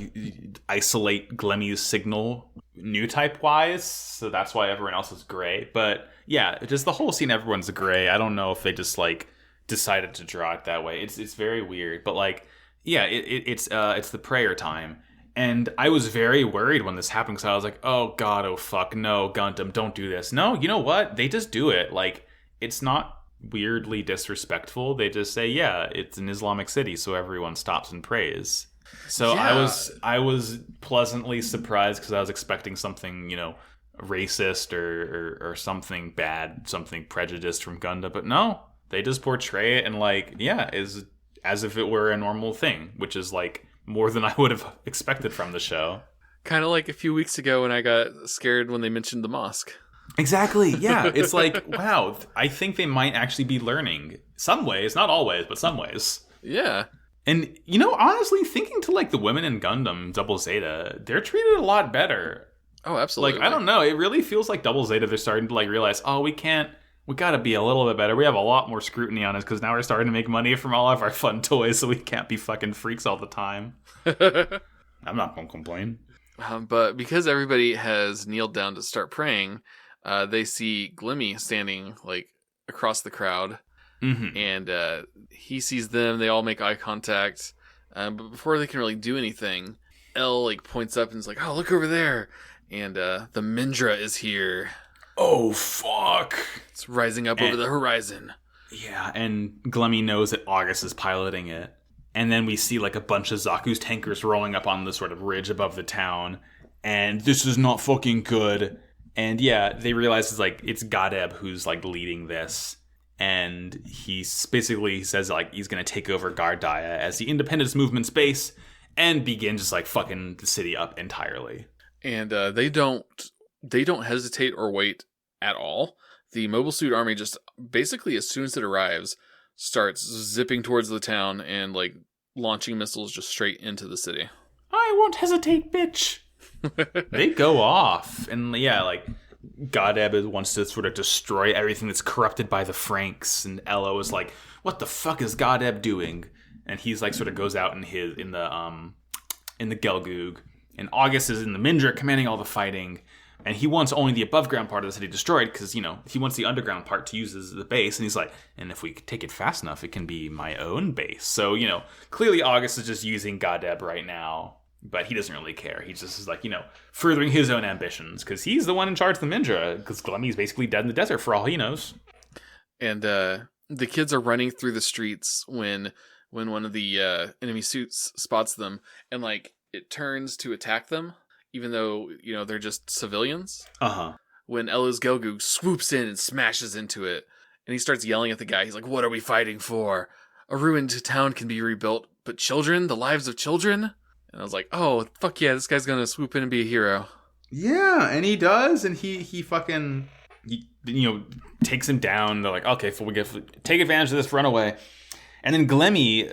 isolate Glemy's signal new type wise, so that's why everyone else is gray. But yeah, just the whole scene, everyone's gray. I don't know if they just like decided to draw it that way. It's very weird, but like, yeah, it's the prayer time. And I was very worried when this happened, because I was like, oh god, oh fuck, no, Gundam, don't do this. No, you know what? They just do it. Like, it's not weirdly disrespectful. They just say, yeah, it's an Islamic city, so everyone stops and prays. So yeah. I was pleasantly surprised, because I was expecting something, you know, racist or something bad, something prejudiced from Gundam. But no, they just portray it and like, yeah, is as if it were a normal thing, which is like more than I would have expected from the show. Kind of like a few weeks ago when I got scared when they mentioned the mosque. Exactly, yeah. It's like, wow, I think they might actually be learning. Some ways, not always, but some ways. Yeah. And, you know, honestly, thinking to like the women in Gundam Double Zeta, they're treated a lot better. Oh, absolutely. Like, I don't know, it really feels like Double Zeta, they're starting to like realize, oh, we gotta be a little bit better. We have a lot more scrutiny on us because now we're starting to make money from all of our fun toys, so we can't be fucking freaks all the time. I'm not gonna complain. But because everybody has kneeled down to start praying, they see Glemy standing like across the crowd, and he sees them. They all make eye contact, but before they can really do anything, Elle like points up and is like, "Oh, look over there!" And the Mindra is here. Oh fuck! It's rising up over the horizon. Yeah, and Glemy knows that August is piloting it. And then we see like a bunch of Zaku's tankers rolling up on the sort of ridge above the town. And this is not fucking good. And yeah, they realize it's Gadeb who's like leading this. And he says like he's going to take over Gardaya as the independence movement's base and begin just like fucking the city up entirely. And they don't hesitate or wait at all. The Mobile Suit Army just basically, as soon as it arrives, starts zipping towards the town and like launching missiles just straight into the city. I won't hesitate, bitch. They go off. And yeah, like Gadeb wants to sort of destroy everything that's corrupted by the Franks. And Elo is like, what the fuck is Gadeb doing? And he's like sort of goes out in the Gelgoog. And August is in the Mindra commanding all the fighting. And he wants only the above ground part of the city destroyed because, he wants the underground part to use as the base. And he's like, and if we take it fast enough, it can be my own base. So, clearly August is just using Gadeb right now, but he doesn't really care. He just is like, furthering his own ambitions because he's the one in charge of the Mindra because Glemy's basically dead in the desert for all he knows. And the kids are running through the streets when one of the enemy suits spots them and like it turns to attack them. Even though, they're just civilians. Uh-huh. When Ella's Gelgoog swoops in and smashes into it. And he starts yelling at the guy. He's like, what are we fighting for? A ruined town can be rebuilt. But children? The lives of children? And I was like, oh, fuck yeah, this guy's going to swoop in and be a hero. Yeah, and he does. And he fucking, takes him down. They're like, okay, so we take advantage of this runaway. And then Glemy,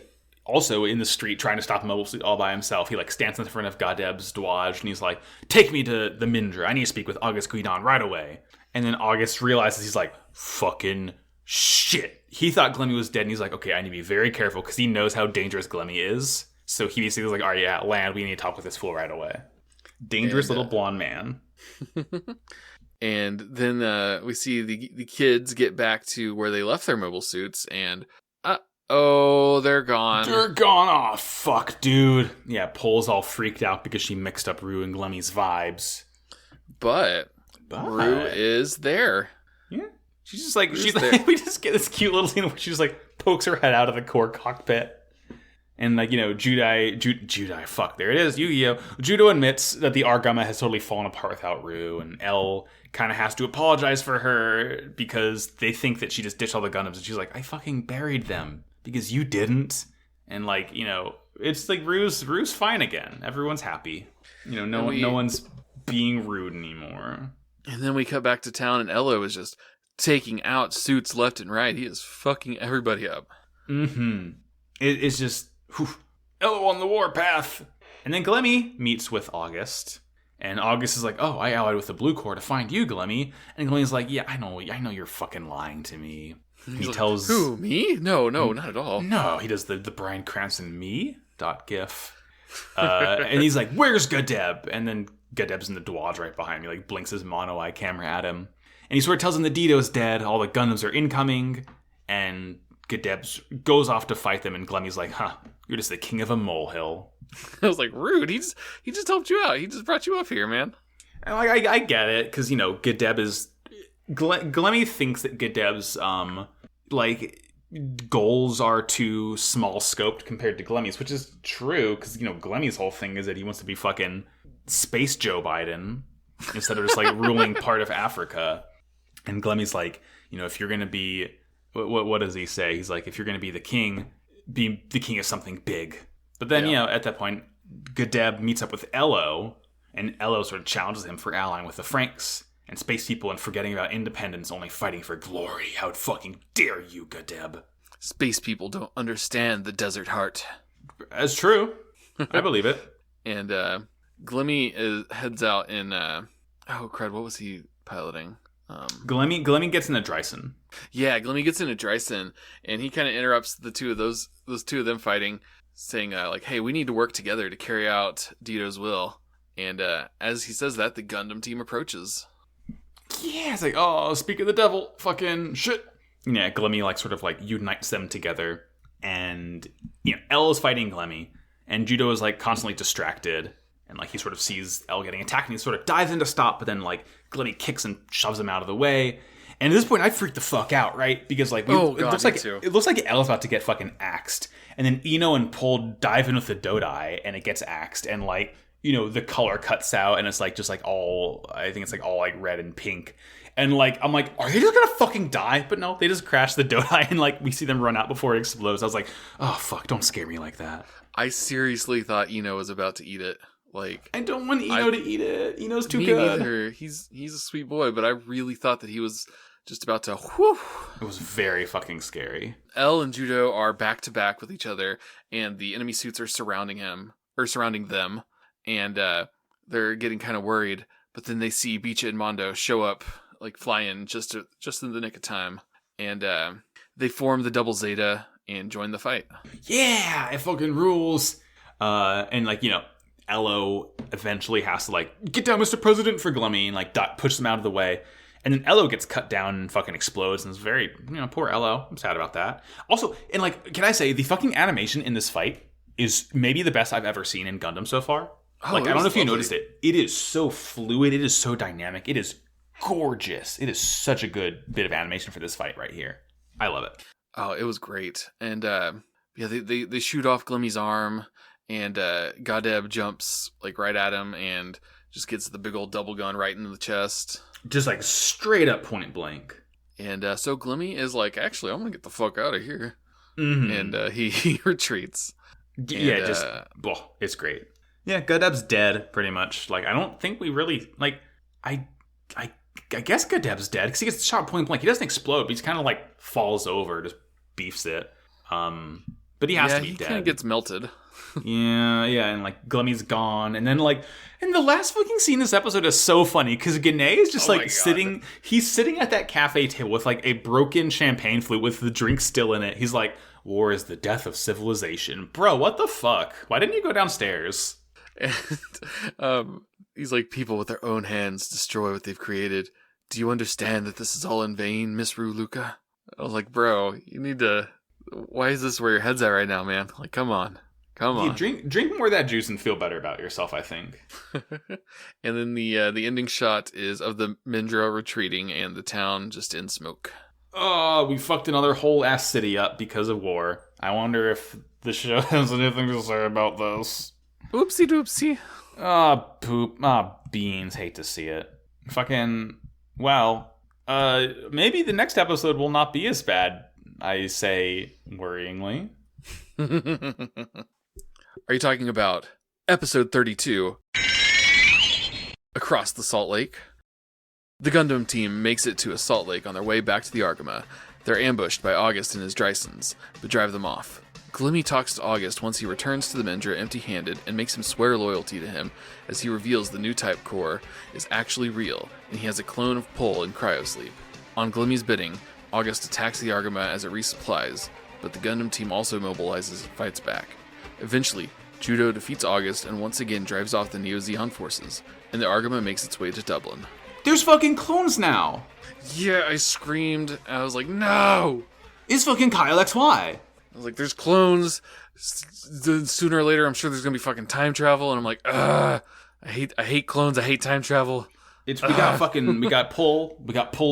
also in the street trying to stop Mobile Suit all by himself. He like stands in front of Gadeb's Dwaj and he's like, take me to the Mindra. I need to speak with August Guidon right away. And then August realizes he's like, fucking shit. He thought Glemy was dead and he's like, okay, I need to be very careful because he knows how dangerous Glemy is. So he basically was like, all right, yeah, land. We need to talk with this fool right away. Dangerous little blonde man. And then we see the kids get back to where they left their mobile suits and oh, they're gone. They're gone. Oh, fuck, dude. Yeah, Pole's all freaked out because she mixed up Rue and Glemy's vibes. But Rue is there. Yeah. She's just like, we just get this cute little scene where she just like pokes her head out of the core cockpit. And like, Judai, fuck, there it is, Yu-Gi-Oh! Judo admits that the Argama has totally fallen apart without Rue, and Elle kind of has to apologize for her because they think that she just ditched all the Gundams, and she's like, I fucking buried them because you didn't. And like, it's like Rue's fine again. Everyone's happy. No one's being rude anymore. And then we cut back to town, and Elo is just taking out suits left and right. He is fucking everybody up. Mm-hmm. It's just, Elo on the warpath. And then Glemy meets with August. And August is like, oh, I allied with the Blue Corps to find you, Glemy. And Glemy's like, yeah, I know you're fucking lying to me. He tells... Who, me? No, not at all. No, he does the Bryan Cranston me.gif. And he's like, where's Gadeb? And then Gadeb's in the Dwaj right behind me, like blinks his mono-eye camera at him. And he sort of tells him the Dito's dead, all the Gundams are incoming, and Gadeb goes off to fight them, and Glemy's like, you're just the king of a molehill. I was like, rude. He just helped you out. He just brought you up here, man. And I get it, because, Gadeb is... Glemy thinks that Gadeb's, goals are too small scoped compared to Glemy's, which is true, because, Glemy's whole thing is that he wants to be fucking space Joe Biden instead of just, ruling part of Africa. And Glemy's like, if you're going to be... What does he say? He's like, if you're going to be the king of something big. But then, at that point, Gadeb meets up with Elo, and Elo sort of challenges him for allying with the Franks and space people and forgetting about independence, only fighting for glory. How fucking dare you, Gadeb? Space people don't understand the desert heart. That's true. I believe it. And Glemy heads out in... oh, crud, what was he piloting? Glemy gets in a Dryson. Yeah, Glemy gets in a Dryson, and he kind of interrupts the two of those two of them fighting, saying, hey, we need to work together to carry out Dito's will. And as he says that, the Gundam team approaches. Yeah, it's like, oh, speak of the devil, fucking shit. Yeah, Glemy sort of unites them together, and Elle is fighting Glemy, and Judo is constantly distracted, And, like, he sort of sees L getting attacked, and he sort of dives in to stop, but then, like, Glemy kicks and shoves him out of the way. And at this point, I freaked the fuck out, right? Because, like, it looks like L's about to get fucking axed. And then Eno and Pol dive in with the Dodai, and it gets axed. And, like, you know, the color cuts out, and it's, like, just, like, all, I think it's, like, all, like, red and pink. And, like, I'm like, are they just gonna fucking die? But no, they just crash the Dodai, and, like, we see them run out before it explodes. I was like, oh, fuck, don't scare me like that. I seriously thought Eno was about to eat it. Like, I don't want Eno to eat it. Eno's too me good. Neither. He's a sweet boy, but I really thought that he was just about to. Whew. It was very fucking scary. L and Judo are back to back with each other, and the enemy suits are surrounding them, and they're getting kind of worried. But then they see Bicha and Mondo show up, like fly in just in the nick of time, and they form the Double Zeta and join the fight. Yeah, it fucking rules. And like, you know, Elo eventually has to, like, get down, Mr. President, for Glemy, and, like, push them out of the way. And then Elo gets cut down and fucking explodes, and it's very, you know, poor Elo. I'm sad about that. Also, and, like, can I say, the fucking animation in this fight is maybe the best I've ever seen in Gundam so far. Oh, like, I don't know if you lovely. noticed it. It is so fluid. It is so dynamic. It is gorgeous. It is such a good bit of animation for this fight right here. I love it. Oh, it was great. And yeah, they shoot off Glemy's arm, and Gadeb jumps like right at him and just gets the big old double gun right into the chest. Just like straight up point blank. And so Glemy is like, actually, I'm gonna get the fuck out of here. Mm-hmm. And he retreats. Yeah, and, it's great. Yeah, Gadeb's dead pretty much. Like, I don't think we really like. I guess Gadeb's dead because he gets shot point blank. He doesn't explode, but he's kind of like falls over, just beefs it. But he has to be dead. He kind of gets melted. yeah, and like Glemy's gone, and then like, and the last fucking scene in this episode is so funny because Gane is just sitting. He's sitting at that cafe table with like a broken champagne flute with the drink still in it. He's like, "War is the death of civilization, bro. What the fuck? Why didn't you go downstairs?" And he's like, "People with their own hands destroy what they've created. Do you understand that this is all in vain, Miss Luca?" I was like, "Bro, you need to. Why is this where your head's at right now, man? Like, come on." Yeah, drink more of that juice and feel better about yourself, I think. And then the ending shot is of the Mindra retreating and the town just in smoke. Oh, we fucked another whole ass city up because of war. I wonder if the show has anything to say about this. Oopsie doopsie. Poop. Beans. Hate to see it. Fucking, well, maybe the next episode will not be as bad, I say worryingly. Are you talking about episode 32, Across the Salt Lake? The Gundam team makes it to a salt lake on their way back to the Argama. They're ambushed by August and his Drysons, but drive them off. Glemy talks to August once he returns to the Mindra empty-handed and makes him swear loyalty to him as he reveals the new type core is actually real and he has a clone of Pol in cryosleep. On Glemy's bidding, August attacks the Argama as it resupplies, but the Gundam team also mobilizes and fights back. Eventually, Judo defeats August and once again drives off the Neo-Zeon forces, and the Argama makes its way to Dublin. There's fucking clones now! Yeah, I screamed. I was like, no! It's fucking Kyle XY! I was like, there's clones. Sooner or later, I'm sure there's gonna be fucking time travel, and I'm like, ugh. I hate clones, I hate time travel. We got Pol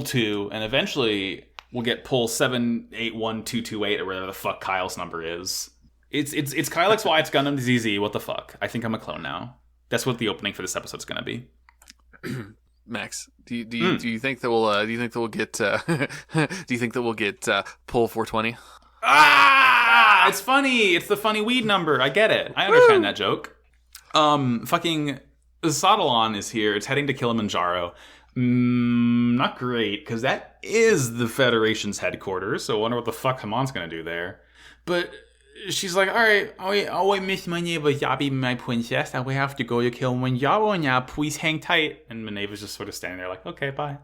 2, and eventually we'll get Pol 781228 or whatever the fuck Kyle's number is. It's Kyle XY, it's Gundam ZZ, what the fuck? I think I'm a clone now. That's what the opening for this episode's gonna be. Max, do you think that we'll get Pol 420? It's funny. It's the funny weed number. I get it. I understand that joke. Fucking Sadalon is here. It's heading to Kilimanjaro. Not great, because that is the Federation's headquarters, so I wonder what the fuck Hamon's gonna do there. But she's like, alright, I miss my neighbor Yabi, my princess, and we have to go to Kilimanjaro now. Please hang tight. And Minerva's just sort of standing there like, okay, bye.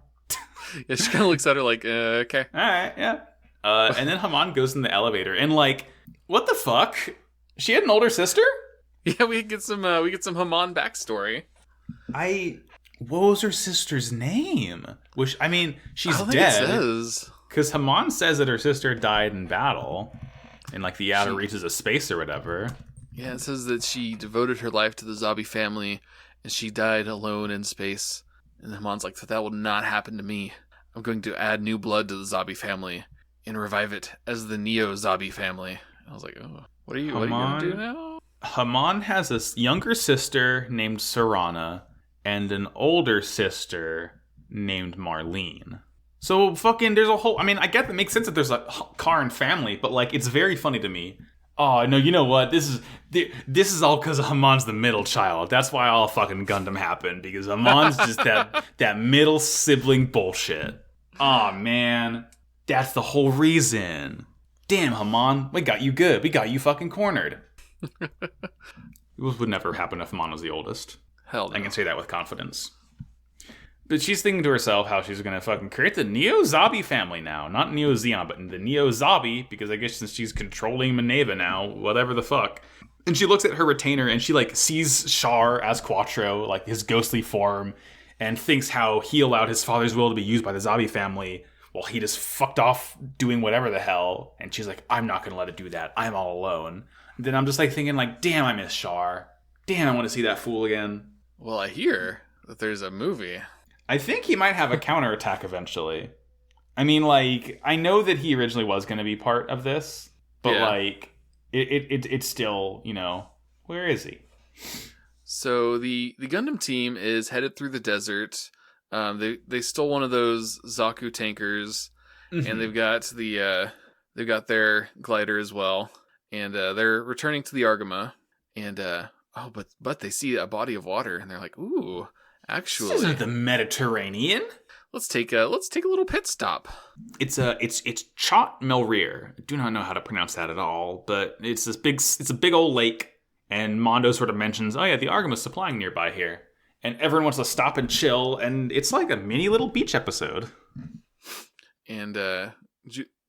Yeah, she kind of looks at her like, okay. Alright, yeah. And then Hamon goes in the elevator, and like, what the fuck? She had an older sister? Yeah, we get some Hamon backstory. What was her sister's name? Which, I mean, she's I don't dead. think it says. Because Hamon says that her sister died in battle, in like the outer reaches of space or whatever. Yeah, it says that she devoted her life to the Zabi family, and she died alone in space. And Hamon's like, that will not happen to me. I'm going to add new blood to the Zabi family and revive it as the Neo Zabi family. I was like, oh, what are you going to do now? Hamon has a younger sister named Serana and an older sister named Marlene. So fucking there's a whole... I mean, I get that makes sense that there's a Karn family, but like it's very funny to me. Oh, no, you know what? This is all because Hamon's the middle child. That's why all fucking Gundam happened, because Hamon's just that middle sibling bullshit. Oh, man. That's the whole reason. Damn, Hamon. We got you good. We got you fucking cornered. It would never happen if Hamon was the oldest. Hell no. I can say that with confidence. But she's thinking to herself how she's going to fucking create the Neo-Zabi family now. Not Neo-Zeon, but the Neo-Zabi, because I guess since she's controlling Mineva now, whatever the fuck. And she looks at her retainer and she like sees Char as Quattro, like his ghostly form, and thinks how he allowed his father's will to be used by the Zabi family while he just fucked off doing whatever the hell. And she's like, I'm not going to let it do that. I'm all alone. And then I'm just like thinking like, damn, I miss Char. Damn, I want to see that fool again. Well, I hear that there's a movie. I think he might have a counterattack eventually. I mean, like, I know that he originally was going to be part of this, but like, it's still, you know, where is he? So the Gundam team is headed through the desert. They stole one of those Zaku tankers, and they've got their glider as well, and they're returning to the Argama, and but they see a body of water, and they're like, ooh. Actually, this isn't the Mediterranean. Let's take a little pit stop. It's Chot Melrir. I do not know how to pronounce that at all, but it's a big old lake, and Mondo sort of mentions, oh yeah, the Argama's supplying nearby here, and everyone wants to stop and chill, and it's like a mini little beach episode. And they're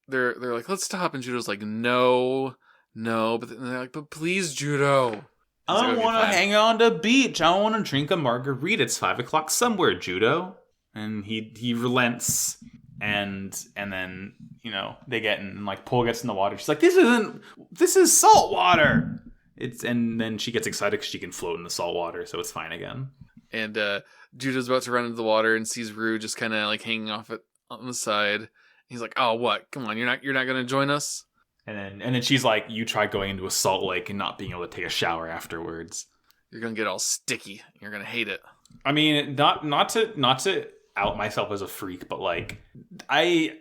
like, let's stop, and Judo's like, no, but they're like, but please, Judo. I want to hang on the beach. I want to drink a margarita. It's 5 o'clock somewhere, Judo. And he relents, and then, you know, they get in, and like Pole gets in the water. She's like, this is salt water. And then she gets excited because she can float in the salt water, so it's fine again. And Judo's about to run into the water and sees Rue just kind of like hanging off it on the side. He's like, oh, what? Come on, you're not going to join us? And then she's like, you try going into a salt lake and not being able to take a shower afterwards. You're going to get all sticky. You're going to hate it. I mean, not to out myself as a freak, but like, I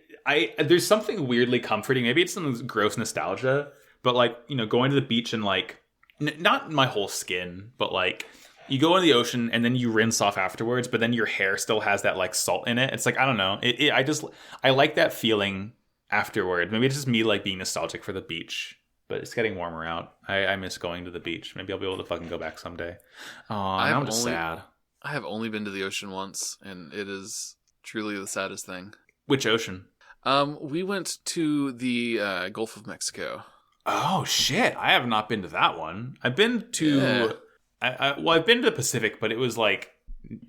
there's something weirdly comforting. Maybe it's some gross nostalgia, but like, you know, going to the beach and like, not my whole skin, but like, you go into the ocean and then you rinse off afterwards, but then your hair still has that like salt in it. It's like, I don't know. I like that feeling afterward. Maybe it's just me like being nostalgic for the beach, but it's getting warmer out. I miss going to the beach. Maybe I'll be able to fucking go back someday. Oh, I'm just sad. I have only been to the ocean once, and it is truly the saddest thing. Which ocean? We went to the Gulf of Mexico. Oh shit! I have not been to that one. I've been to, I've been to the Pacific, but it was like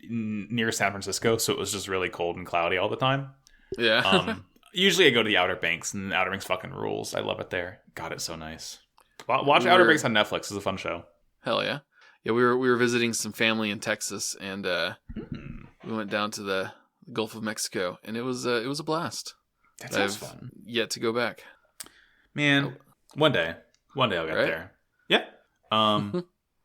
near San Francisco, so it was just really cold and cloudy all the time. Yeah. Usually I go to the Outer Banks, and the Outer Banks fucking rules. I love it there. God, it's so nice. Watch Outer Banks on Netflix. It's a fun show. Hell yeah. Yeah, we were visiting some family in Texas, and we went down to the Gulf of Mexico, and it was a blast. That sounds fun. Yet to go back. Man, one day I'll get there. Yeah.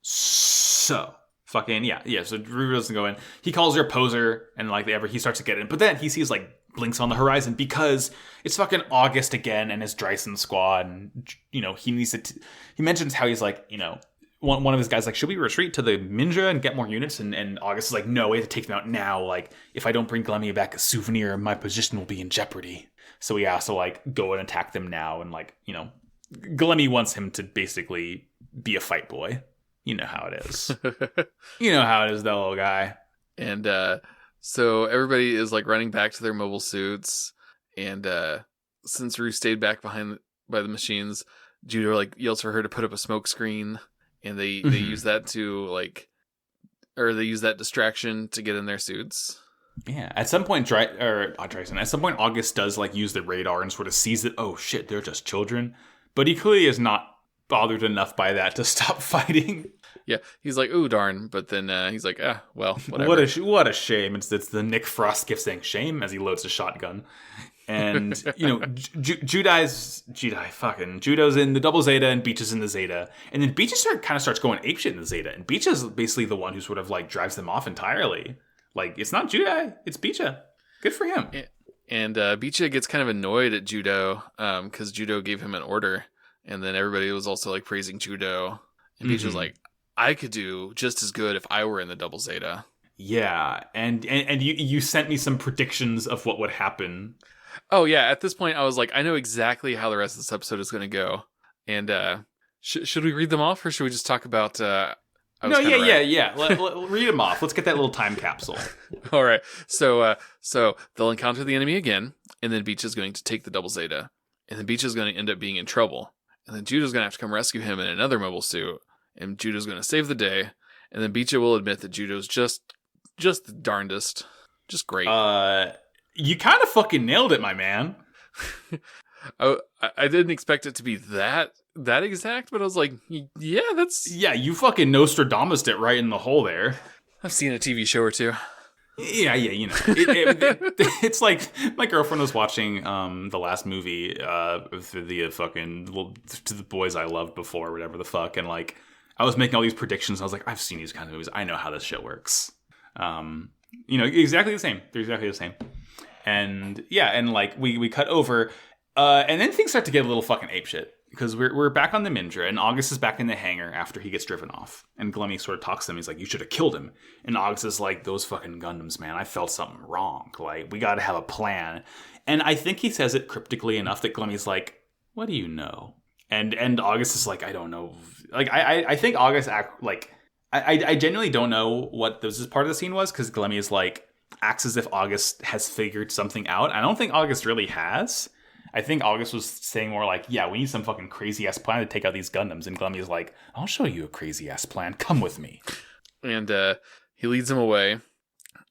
So fucking yeah. So Ruru doesn't go in. He calls her a poser, and like he starts to get in, but then he sees like blinks on the horizon because it's fucking August again, and his Dryson squad, and you know he needs to. He mentions how he's like, you know, one of his guys like, should we retreat to the Minja and get more units? And August is like, no, we have to take them out now. Like, if I don't bring Glemy back a souvenir, my position will be in jeopardy. So he has to like go and attack them now, and like, you know, Glemy wants him to basically be a fight boy. You know how it is. You know how it is, that little guy. And so everybody is like running back to their mobile suits, and since Rue stayed back behind by the machines, Judo like yells for her to put up a smoke screen, and they use that to like, or they use that distraction to get in their suits. Yeah, at some point, at some point, August does like use the radar and sort of sees that, oh shit, they're just children, but he clearly is not bothered enough by that to stop fighting. Yeah, he's like, ooh, darn. But then he's like, well, whatever. What a shame. It's the Nick Frost gift saying shame as he loads a shotgun. And, Judo's in the double Zeta and Beach is in the Zeta. And then Beach kind of starts going apeshit in the Zeta. And Beach is basically the one who sort of like drives them off entirely. Like, it's not Judo, it's Beacha. Good for him. And Beacha gets kind of annoyed at Judo because Judo gave him an order. And then everybody was also like praising Judo. And Beach was like, I could do just as good if I were in the double Zeta. Yeah, and you sent me some predictions of what would happen. Oh, yeah. At this point, I was like, I know exactly how the rest of this episode is going to go. And should we read them off, or should we just talk about... Yeah. Read them off. Let's get that little time capsule. All right. So they'll encounter the enemy again, and then Beach is going to take the double Zeta. And then Beach is going to end up being in trouble. And then Judo's going to have to come rescue him in another mobile suit. And Judo's going to save the day. And then Beacha will admit that Judo's just the darndest. Just great. You kind of fucking nailed it, my man. I didn't expect it to be that exact, but I was like, yeah, that's... Yeah, you fucking Nostradamus'd it right in the hole there. I've seen a TV show or two. Yeah, it's like my girlfriend was watching the last movie the fucking To the Boys I Loved Before, whatever the fuck, and like I was making all these predictions. I was like, I've seen these kinds of movies. I know how this shit works. Exactly the same. They're exactly the same. And yeah, and like we cut over, and then things start to get a little fucking apeshit. Because we're back on the Mindra, and August is back in the hangar after he gets driven off. And Glemy sort of talks to him. He's like, you should have killed him. And August is like, those fucking Gundams, man. I felt something wrong. Like, we got to have a plan. And I think he says it cryptically enough that Glemy's like, what do you know? And August is like, I don't know. Like, I think August I genuinely don't know what this part of the scene was, because Glemy is like, acts as if August has figured something out. I don't think August really has. I think August was saying more like, yeah, we need some fucking crazy-ass plan to take out these Gundams. And Glemy is like, I'll show you a crazy-ass plan. Come with me. And he leads them away.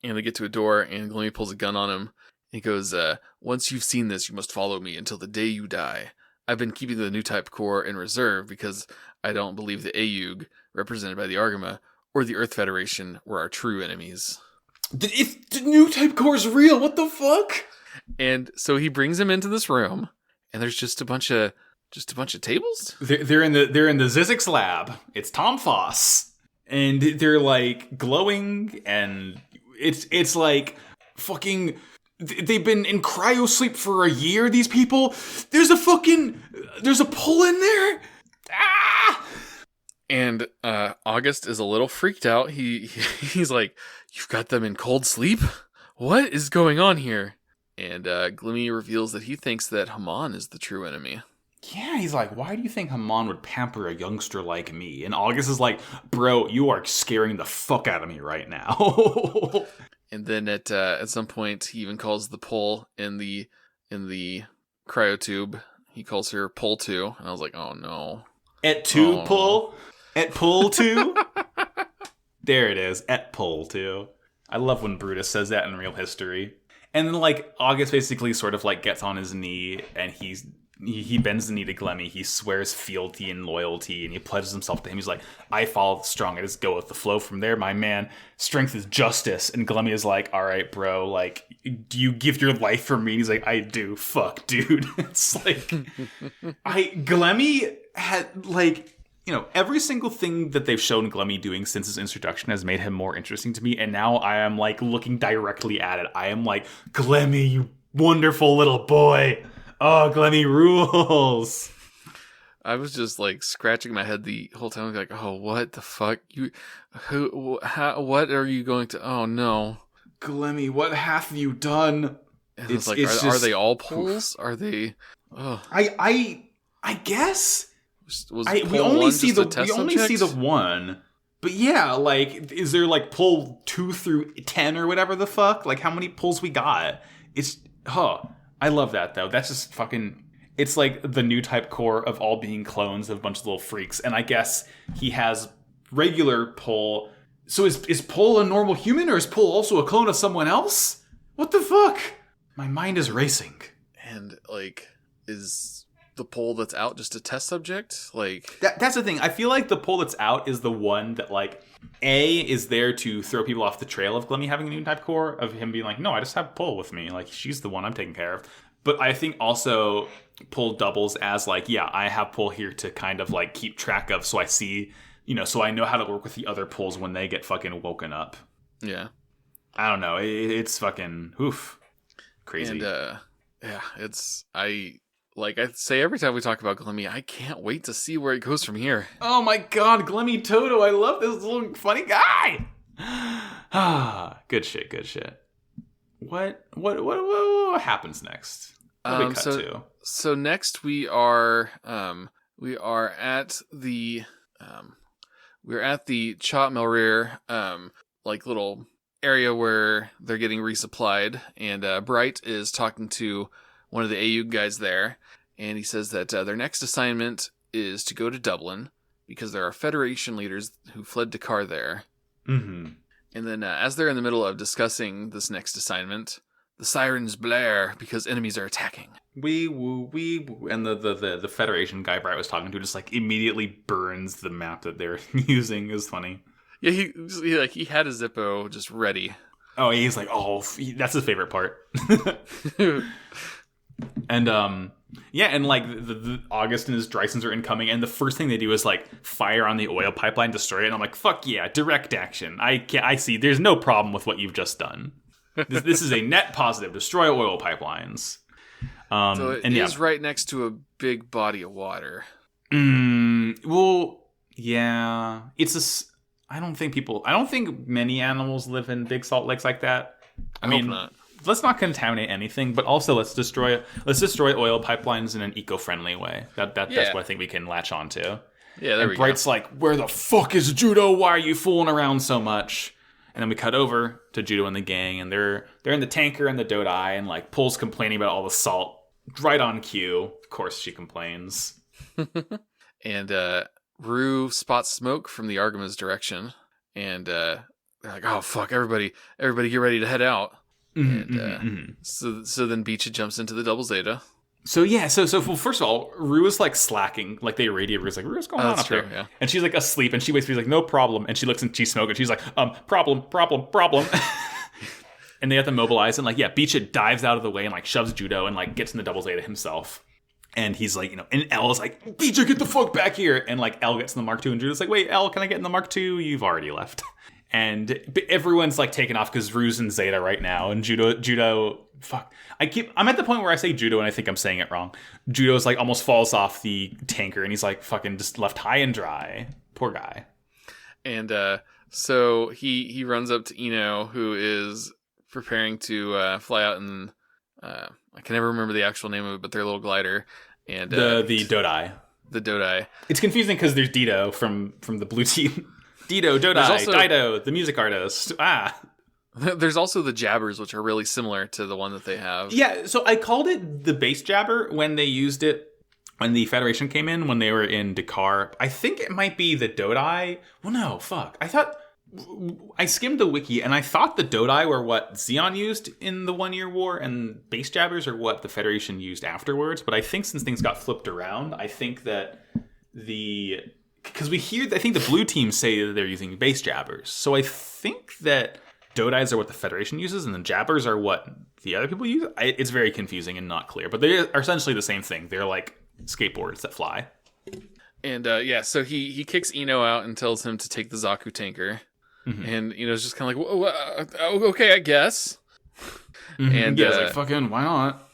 And they get to a door, and Glemy pulls a gun on him. He goes, once you've seen this, you must follow me until the day you die. I've been keeping the new type core in reserve because I don't believe the AUG, represented by the Argama, or the Earth Federation were our true enemies. If the new type core is real, what the fuck? And so he brings him into this room, and there's just a bunch of tables. They're in the ZZYZX lab. It's Tom Foss, and they're like glowing, and it's like fucking. They've been in cryo sleep for a year. These people. There's a pull in there. Ah! And August is a little freaked out. He's like, "You've got them in cold sleep? What is going on here?" And Glemy reveals that he thinks that Haman is the true enemy. Yeah, he's like, why do you think Haman would pamper a youngster like me? And August is like, bro, you are scaring the fuck out of me right now. And then at some point, he even calls the Pole in the cryotube. He calls her Pole 2. And I was like, oh no. Et tu, Pole? Et Pole 2? There it is. Et Pole 2. I love when Brutus says that in real history. And then, like, August basically sort of, like, gets on his knee, and he bends the knee to Glemy. He swears fealty and loyalty, and he pledges himself to him. He's like, I follow strong. I just go with the flow from there, my man. Strength is justice. And Glemy is like, all right, bro, like, do you give your life for me? And he's like, I do. Fuck, dude. It's like, Glemy had, like... every single thing that they've shown Glemy doing since his introduction has made him more interesting to me. And now I am, like, looking directly at it. I am like, Glemy, you wonderful little boy. Oh, Glemy rules. I was just, like, scratching my head the whole time. Like, oh, what the fuck? What are you going to... Oh, no. Glemy, what have you done? It's like, are they all poles? Are they... Oh. I guess... we only see the one, but yeah, like, is there like pull 2 through 10 or whatever the fuck? Like, how many pulls we got? I love that though. That's just fucking. It's like the new type core of all being clones of a bunch of little freaks, and I guess he has regular pull. So is Pull a normal human, or is Pull also a clone of someone else? What the fuck? My mind is racing. And like, is the pole that's out just a test subject? Like that's the thing. I feel like the pole that's out is the one that like A is there to throw people off the trail of Glemy having a new type core, of him being like, no, I just have Pole with me. Like she's the one I'm taking care of. But I think also Pole doubles as like, yeah, I have Pole here to kind of like keep track of, so I see, so I know how to work with the other Poles when they get fucking woken up. Yeah. I don't know. It's fucking crazy. And yeah, like I say every time we talk about Glemy, I can't wait to see where it goes from here. Oh my god, Glemy Toto! I love this little funny guy. Good shit. What happens next? What do we cut to? So next we are at the Chot Melrear like little area where they're getting resupplied, and Bright is talking to one of the AU guys there, and he says that their next assignment is to go to Dublin because there are Federation leaders who fled Dakar there. Mm-hmm. And then as they're in the middle of discussing this next assignment, the sirens blare because enemies are attacking. Wee woo, and the Federation guy Bright was talking to just like immediately burns the map that they're using. Is funny. Yeah, he had a Zippo just ready. Oh, he's like, that's his favorite part. And and like the August and his Drysons are incoming, and the first thing they do is like fire on the oil pipeline, destroy it. And I'm like, fuck yeah, direct action. I see. There's no problem with what you've just done. This is a net positive. Destroy oil pipelines. So it is right next to a big body of water. Well, yeah, I don't think many animals live in big salt lakes like that. I mean, hope not. Let's not contaminate anything, but also let's destroy oil pipelines in an eco-friendly way. That's what I think we can latch on to. Yeah, there we go. Bright's like, where the fuck is Judo? Why are you fooling around so much? And then we cut over to Judo and the gang, and they're in the tanker and the Dodai, and like Pole's complaining about all the salt. Right on cue. Of course she complains. And Rue spots smoke from the Argama's direction, and they're like, oh fuck, everybody get ready to head out. So then Beecha jumps into the Double Zeta. So first of all, Rue is like slacking, like they irradiate Rue's like, what's going on up there? Yeah. And she's like asleep, and she wakes up, she's like, no problem. And she looks and she's smoking, she's like, problem. And they have to mobilize, and like, yeah, Beecha dives out of the way and like shoves Judo and like gets in the Double Zeta himself. And he's like, and Elle is like, Beecha, get the fuck back here. And like Elle gets in the Mark II, and Judo's like, wait, Elle, can I get in the Mark II? You've already left. And everyone's like taken off because Rue's in Zeta right now, and Judo, fuck. I'm at the point where I say Judo and I think I'm saying it wrong. Judo's like almost falls off the tanker, and he's like fucking just left high and dry. Poor guy. And so he runs up to Eno, who is preparing to fly out in I can never remember the actual name of it, but their little glider. And the Dodai. The Dodai. It's confusing because there's Dido from the blue team. Dido, Dodai, Dido, the music artist. There's also the Jabbers, which are really similar to the one that they have. Yeah, so I called it the base Jabber when they used it when the Federation came in, when they were in Dakar. I think it might be the Dodai. Well, no, fuck. I skimmed the wiki, and I thought the Dodai were what Zeon used in the 1 Year War, and base Jabbers are what the Federation used afterwards. But I think since things got flipped around, I think that because I think the blue team say that they're using base Jabbers. So I think that Dodais are what the Federation uses, and then Jabbers are what the other people use. It's very confusing and not clear, but they are essentially the same thing. They're like skateboards that fly. And so he kicks Eno out and tells him to take the Zaku tanker. Mm-hmm. And Eno's just kind of like, okay, I guess. Mm-hmm. And yeah, like, fucking, why not?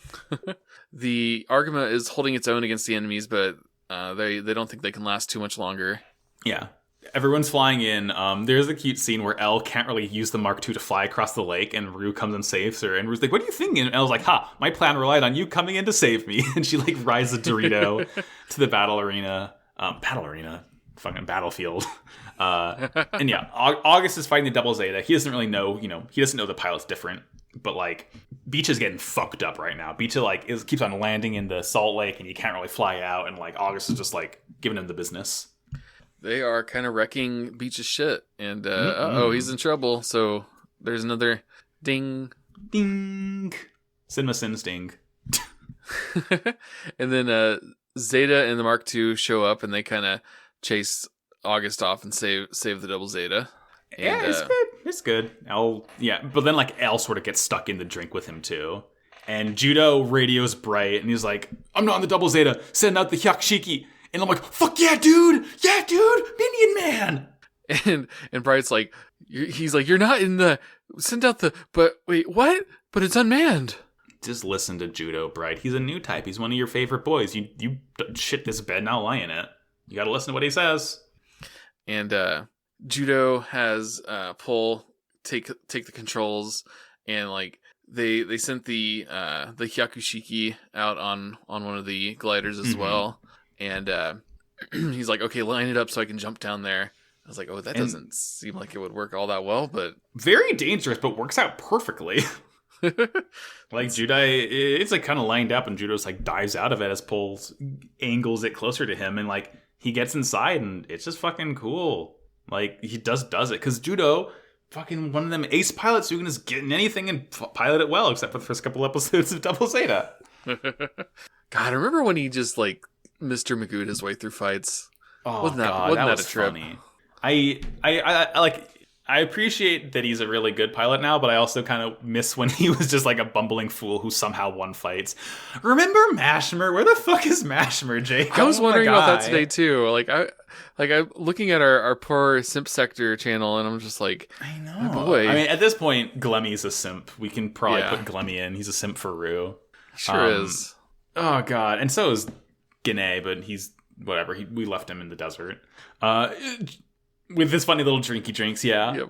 The Argama is holding its own against the enemies, but they don't think they can last too much longer. Yeah. Everyone's flying in. There's a cute scene where Elle can't really use the Mark II to fly across the lake, and Rue comes and saves her. And Rue's like, what are you thinking? And Elle's like, my plan relied on you coming in to save me. And she like rides the Dorito to the battle arena. Fucking battlefield. And yeah, August is fighting the Double Zeta. He doesn't really know, he doesn't know the pilot's different. But like, Beecha's getting fucked up right now. Beecha like keeps on landing in the Salt Lake, and he can't really fly out. And like, August is just like giving him the business. They are kind of wrecking Beecha's shit, and he's in trouble. So there's another ding, ding, Cinema Sins ding. And then Zeta and the Mark II show up, and they kind of chase August off and save the double Zeta. And, Yeah, it's good. It's good. But then like L sort of gets stuck in the drink with him too. And Judo radios Bright, and he's like, "I'm not on the double Zeta. Send out the Hyakushiki." And I'm like, "Fuck yeah, dude! Yeah, dude! Minion Man!" And Bright's like, he's like, "You're not in the send out the but wait what? But it's unmanned." Just listen to Judo, Bright. He's a new type. He's one of your favorite boys. You shit this bed, now lie in it. You got to listen to what he says. And Judo has Pull take the controls, and like they sent the Hyakushiki out on one of the gliders as well. And he's like, "Okay, line it up so I can jump down there." I was like, "Oh, that doesn't seem like it would work all that well," but very dangerous, but works out perfectly. Like Judai, it's like kind of lined up, and Judo's like dives out of it as Pull angles it closer to him, and like he gets inside, and it's just fucking cool. Like he does it because Judo, fucking one of them ace pilots who can just get in anything and pilot it well, except for the first couple episodes of Double Zeta. God, I remember when he just like Mr. Magooed his way through fights. Oh, wasn't God, that a was trip? funny. I like. I appreciate that he's a really good pilot now, but I also kind of miss when he was just like a bumbling fool who somehow won fights. Remember Mashmer? Where the fuck is Mashmer, Jake? I was wondering about that today too. I'm looking at our poor simp sector channel, and I'm just like, I know. Oh boy. I mean, at this point, Glemy's a simp. We can probably Yeah. put Glemy in. He's a simp for Rue. Sure is. Oh God, and so is Gine, but he's whatever. We left him in the desert. With this funny little drinky drinks, yeah.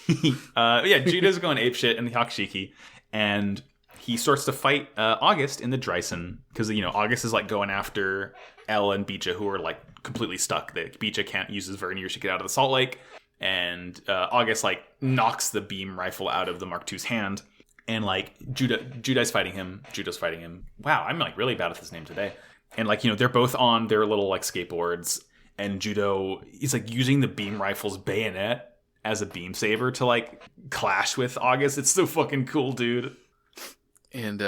Yep. Judo's going apeshit in the Hyakushiki, and he starts to fight August in the Dryson, because, August is, like, going after Elle and Beecha, who are, like, completely stuck. Beecha can't use his Verniers to get out of the Salt Lake, and August, like, knocks the beam rifle out of the Mark II's hand, and, like, Judo's fighting him. Wow, I'm, like, really bad at this name today. And, like, they're both on their little, like, skateboards, and Judo is like using the beam rifle's bayonet as a beam saber to like clash with August. It's so fucking cool, dude. And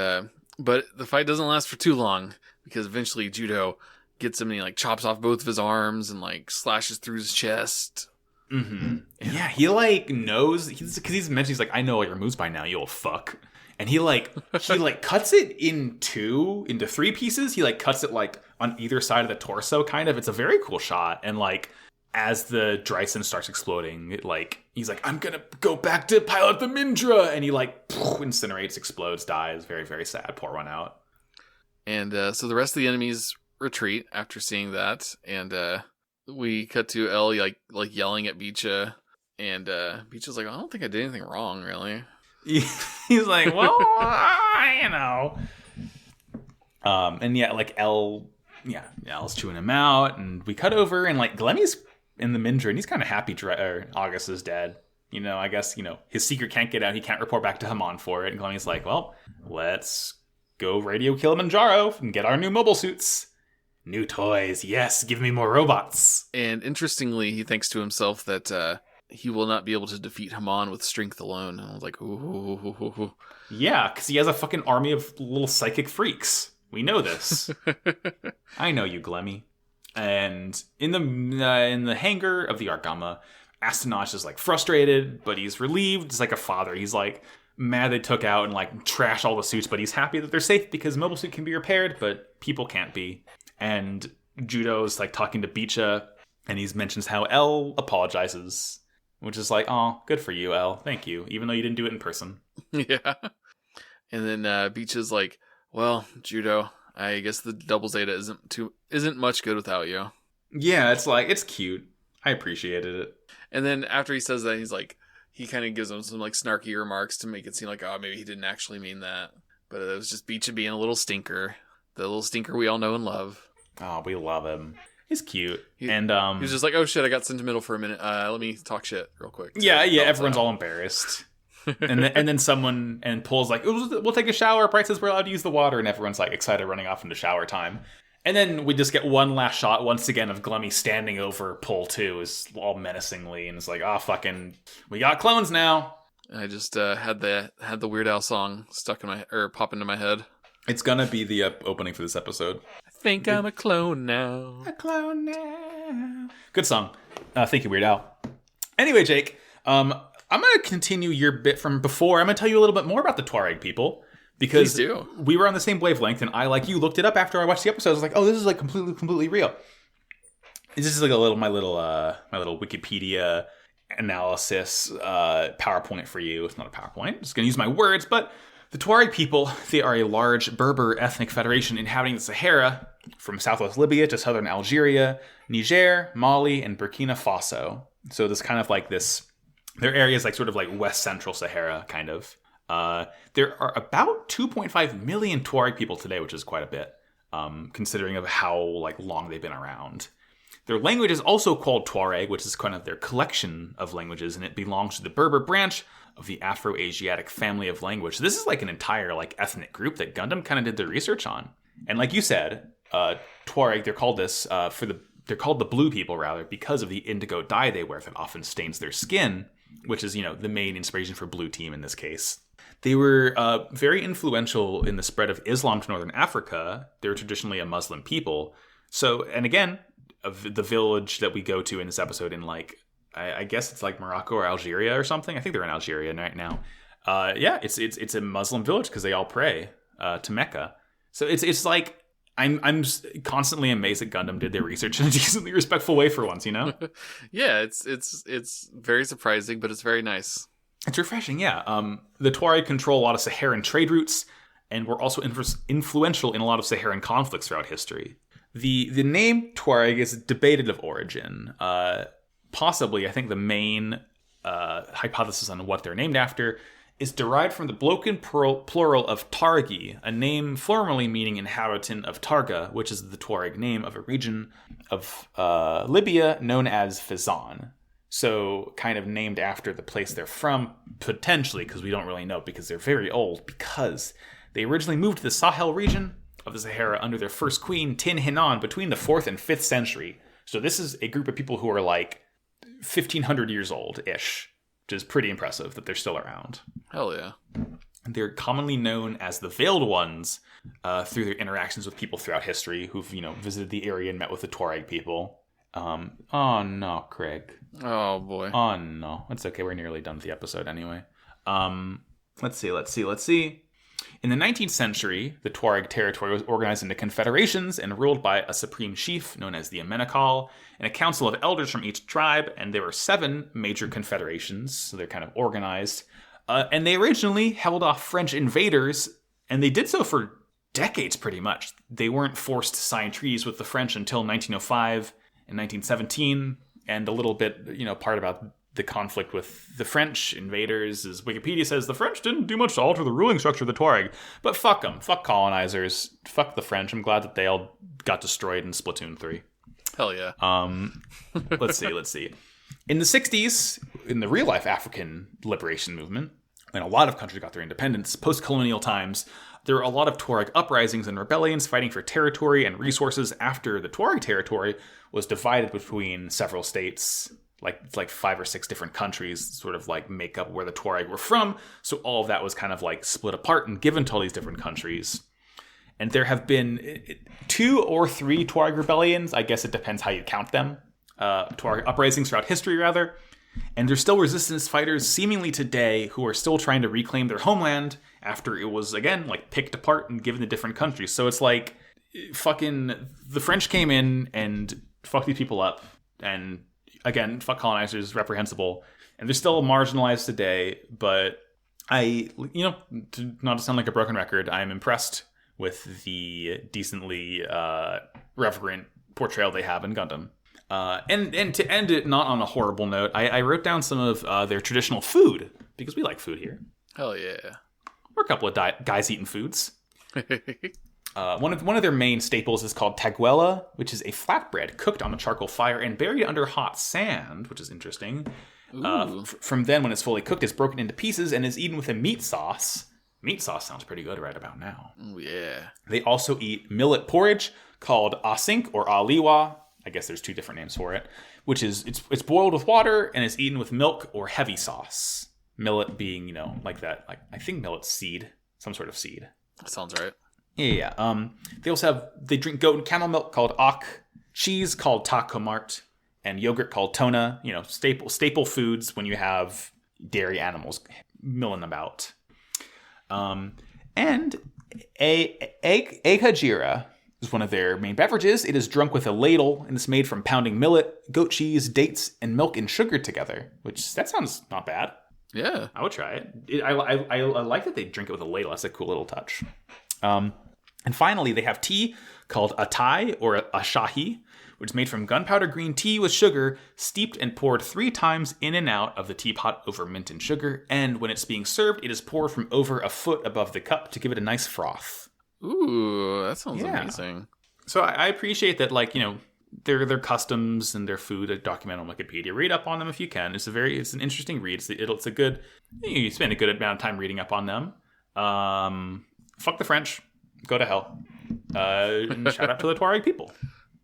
but the fight doesn't last for too long, because eventually Judo gets him and he like chops off both of his arms and like slashes through his chest. Mm-hmm. Yeah, he like knows because he's mentioned, he's like, "I know all your moves by now, you old fuck." And he cuts it into three pieces. He like cuts it like on either side of the torso, kind of. It's a very cool shot. And like as the Dryson starts exploding, it like he's like, "I'm gonna go back to pilot the Mindra," and he like incinerates, explodes, dies. Very, very sad. Pour one out. And so the rest of the enemies retreat after seeing that, and we cut to Elle like yelling at Beecha, and Beecha's like, "I don't think I did anything wrong, really." He's like, "Well, and yeah, like Elle's chewing him out, and we cut over, and like Glemy's in the Mindra, and he's kind of happy August is dead. I guess, his secret can't get out. He can't report back to Hamon for it. And Glemy's like, "Well, let's go radio Kilimanjaro and get our new mobile suits. New toys. Yes, give me more robots." And interestingly, he thinks to himself that he will not be able to defeat Hamon with strength alone. And I was like, ooh. Yeah, because he has a fucking army of little psychic freaks. We know this. I know you, Glemy. And in the hangar of the Argama, Astonaj is like frustrated, but he's relieved. He's like a father. He's like mad they took out and like trashed all the suits, but he's happy that they're safe because Mobile Suit can be repaired, but people can't be. And Judo's like talking to Beecha, and he mentions how Elle apologizes, which is like, "Oh, good for you, Elle. Thank you, even though you didn't do it in person." Yeah. And then Beecha's like, "Well, Judo, I guess the double Zeta isn't much good without you." Yeah, it's like, it's cute. I appreciated it. And then after he says that, he's like, he kind of gives him some like snarky remarks to make it seem like, oh, maybe he didn't actually mean that. But it was just Beecha being a little stinker. The little stinker we all know and love. Oh, we love him. He's cute. He was just like, "Oh shit, I got sentimental for a minute. Let me talk shit real quick." Yeah, everyone's all embarrassed. and then someone and Pull's like, "We'll take a shower. Bright says we're allowed to use the water," and everyone's like excited, running off into shower time. And then we just get one last shot once again of Glemy standing over Pull too, is all menacingly, and it's like, "Oh fucking, we got clones now." I just had the Weird Al song pop into my head. It's gonna be the opening for this episode. I think I'm a clone now. A clone now. Good song. Thank you, Weird Al. Anyway, Jake, I'm going to continue your bit from before. I'm going to tell you a little bit more about the Tuareg people. Because we were on the same wavelength, and I, like you, looked it up after I watched the episode. I was like, oh, this is like completely real. This is like my little Wikipedia analysis PowerPoint for you. It's not a PowerPoint. I'm just going to use my words. But the Tuareg people, they are a large Berber ethnic federation inhabiting the Sahara from southwest Libya to southern Algeria, Niger, Mali, and Burkina Faso. So this kind of like this, their area is like sort of like west central Sahara kind of. There are about 2.5 million Tuareg people today, which is quite a bit, considering of how like long they've been around. Their language is also called Tuareg, which is kind of their collection of languages, and it belongs to the Berber branch of the Afro-Asiatic family of language. So this is like an entire like ethnic group that Gundam kind of did their research on. And like you said, Tuareg, they're called they're called the blue people rather because of the indigo dye they wear that often stains their skin, which is, the main inspiration for Blue Team in this case. They were very influential in the spread of Islam to Northern Africa. They were traditionally a Muslim people. So, and again, the village that we go to in this episode in like, I guess it's like Morocco or Algeria or something. I think they're in Algeria right now. It's a Muslim village because they all pray to Mecca. So it's like, I'm constantly amazed that Gundam did their research in a decently respectful way for once, Yeah, it's very surprising, but it's very nice. It's refreshing, yeah. The Tuareg control a lot of Saharan trade routes and were also influential in a lot of Saharan conflicts throughout history. The name Tuareg is debated of origin. Possibly, I think the main hypothesis on what they're named after is derived from the broken plural of Targi, a name formerly meaning inhabitant of Targa, which is the Tuareg name of a region of Libya known as Fezzan. So kind of named after the place they're from, potentially, because we don't really know, because they're very old, because they originally moved to the Sahel region of the Sahara under their first queen, Tin Hinan, between the 4th and 5th century. So this is a group of people who are like 1,500 years old-ish, which is pretty impressive that they're still around. Hell yeah. They're commonly known as the Veiled Ones through their interactions with people throughout history who've, visited the area and met with the Tuareg people. Oh no, Craig. Oh boy. Oh no. It's okay, we're nearly done with the episode anyway. Let's see. In the 19th century, the Tuareg territory was organized into confederations and ruled by a supreme chief known as the Amenakal and a council of elders from each tribe, and there were 7 major confederations, so they're kind of organized. And they originally held off French invaders, and they did so for decades pretty much. They weren't forced to sign treaties with the French until 1905 and 1917, and a little bit, part about the conflict with the French invaders is Wikipedia says the French didn't do much to alter the ruling structure of the Tuareg. But fuck them. Fuck colonizers. Fuck the French. I'm glad that they all got destroyed in Splatoon 3. Hell yeah. Let's see. In the 60s, in the real-life African liberation movement, when a lot of countries got their independence, post-colonial times, there were a lot of Tuareg uprisings and rebellions fighting for territory and resources after the Tuareg territory was divided between several states. Like 5 or 6 different countries sort of like make up where the Tuareg were from. So all of that was kind of like split apart and given to all these different countries. And there have been 2 or 3 Tuareg rebellions. I guess it depends how you count them. Tuareg uprisings throughout history, rather. And there's still resistance fighters seemingly today who are still trying to reclaim their homeland after it was, again, like picked apart and given to different countries. So it's like fucking the French came in and fucked these people up. And again, fuck colonizers, reprehensible. And they're still marginalized today, but not to sound like a broken record, I'm impressed with the decently reverent portrayal they have in Gundam. And to end it not on a horrible note, I wrote down some of their traditional food, because we like food here. Hell yeah. We're a couple of guys eating foods. One of their main staples is called taguela, which is a flatbread cooked on a charcoal fire and buried under hot sand, which is interesting. From then, when it's fully cooked, it's broken into pieces and is eaten with a meat sauce. Meat sauce sounds pretty good right about now. Oh, yeah. They also eat millet porridge called asink or aliwa. I guess there's 2 different names for it, which is it's boiled with water and is eaten with milk or heavy sauce. Millet being, like that. Like I think millet's seed, some sort of seed. That sounds right. Yeah. They drink goat and camel milk called Ak, cheese called Takomart, and yogurt called Tona. You know, staple foods when you have dairy animals milling about. And egg hajira is one of their main beverages. It is drunk with a ladle and it's made from pounding millet, goat cheese, dates, and milk and sugar together. Which that sounds not bad. Yeah, I would try it. I like that they drink it with a ladle. That's a cool little touch. And finally, they have tea called Atai or Ashahi, which is made from gunpowder green tea with sugar, steeped and poured 3 times in and out of the teapot over mint and sugar. And when it's being served, it is poured from over a foot above the cup to give it a nice froth. Ooh, that sounds amazing. So I appreciate that, like, you know, their customs and their food are documented on Wikipedia. Read up on them if you can. It's an interesting read. It's a good, you spend a good amount of time reading up on them. Fuck the French. Go to hell. And shout out to the Tuareg people.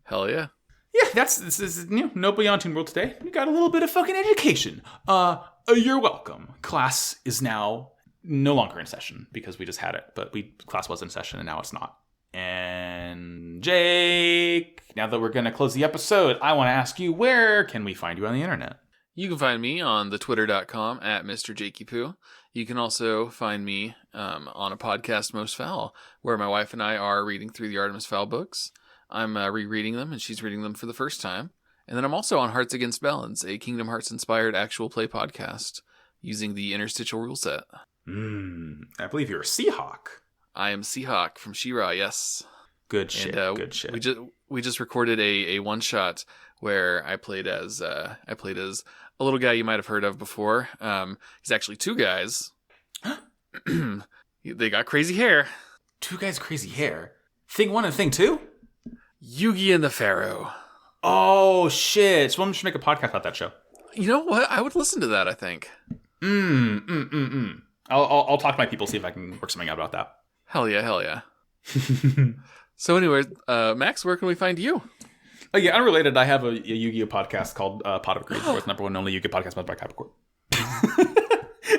Hell yeah. Yeah, this is No Beyond Toon World today. We got a little bit of fucking education. You're welcome. Class is now no longer in session because we just had it, but class was in session and now it's not. And Jake, now that we're going to close the episode, I want to ask you, where can we find you on the internet? You can find me on the twitter.com at Mr. Jakey Poo. You can also find me on a podcast, Most Foul, where my wife and I are reading through the Artemis Fowl books. I'm rereading them, and she's reading them for the first time. And then I'm also on Hearts Against Balance, a Kingdom Hearts-inspired actual play podcast, using the interstitial rule set. I believe you're a Seahawk. I am Seahawk from She-Ra, yes. Good shit, and, good shit. We just recorded a one-shot where I played as a little guy you might have heard of before. He's actually 2 guys. They got crazy hair. 2 guys, crazy hair? Thing 1 and Thing 2? Yugi and the Pharaoh. Oh, shit. Someone should make a podcast about that show. You know what? I would listen to that, I think. I'll talk to my people, see if I can work something out about that. Hell yeah. So anyways, Max, where can we find you? Oh, yeah, unrelated, I have a Yu-Gi-Oh podcast called Pot of Greed, the number 1 only Yu-Gi-Oh podcast made by Capricorn.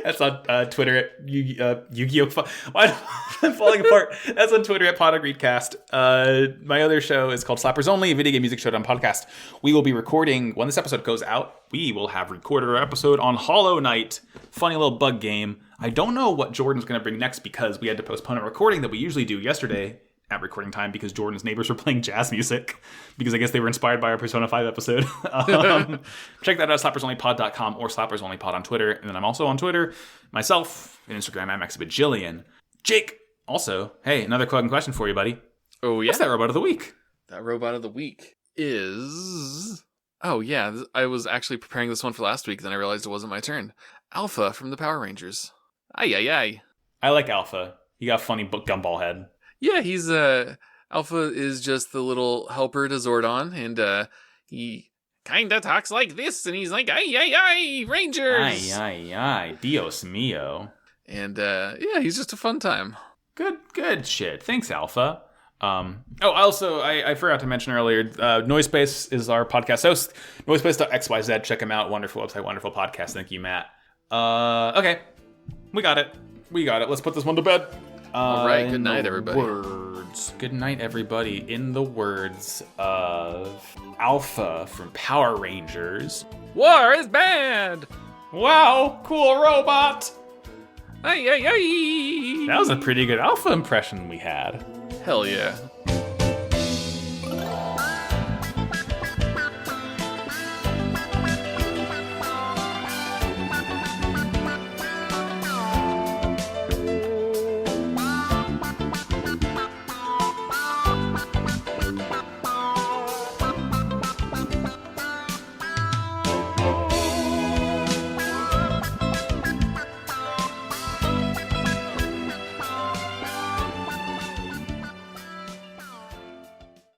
That's on Twitter at Yu-Gi-Oh! I'm falling apart. That's on Twitter at Pot of Greedcast. My other show is called Slappers Only, a video game music showdown podcast. We will be recording, when this episode goes out, we will have recorded our episode on Hollow Knight. Funny little bug game. I don't know what Jordan's going to bring next because we had to postpone a recording that we usually do yesterday at recording time because Jordan's neighbors were playing jazz music because I guess they were inspired by our Persona 5 episode. Check that out at slappersonlypod.com or slappersonlypod on Twitter. And then I'm also on Twitter myself and Instagram at maxabajillion. Jake, also, hey, another question for you, buddy. Oh, yeah? What's that robot of the week? That robot of the week is... Oh, yeah, I was actually preparing this one for last week, then I realized it wasn't my turn. Alpha from the Power Rangers. Ay. I like Alpha. He got a funny gumball head. Yeah, he's Alpha is just the little helper to Zordon, and he kinda talks like this, and he's like, ay, Rangers! Ay, Dios mio. And yeah, he's just a fun time. Good shit. Thanks, Alpha. I forgot to mention earlier, Noisepace is our podcast host. Noisepace.xyz. Check him out. Wonderful website, wonderful podcast. Thank you, Matt. Okay. We got it. Let's put this one to bed. All right. Good night, everybody. Good night, everybody. In the words of Alpha from Power Rangers. War is bad! Wow, cool robot! Ay. That was a pretty good Alpha impression we had. Hell yeah.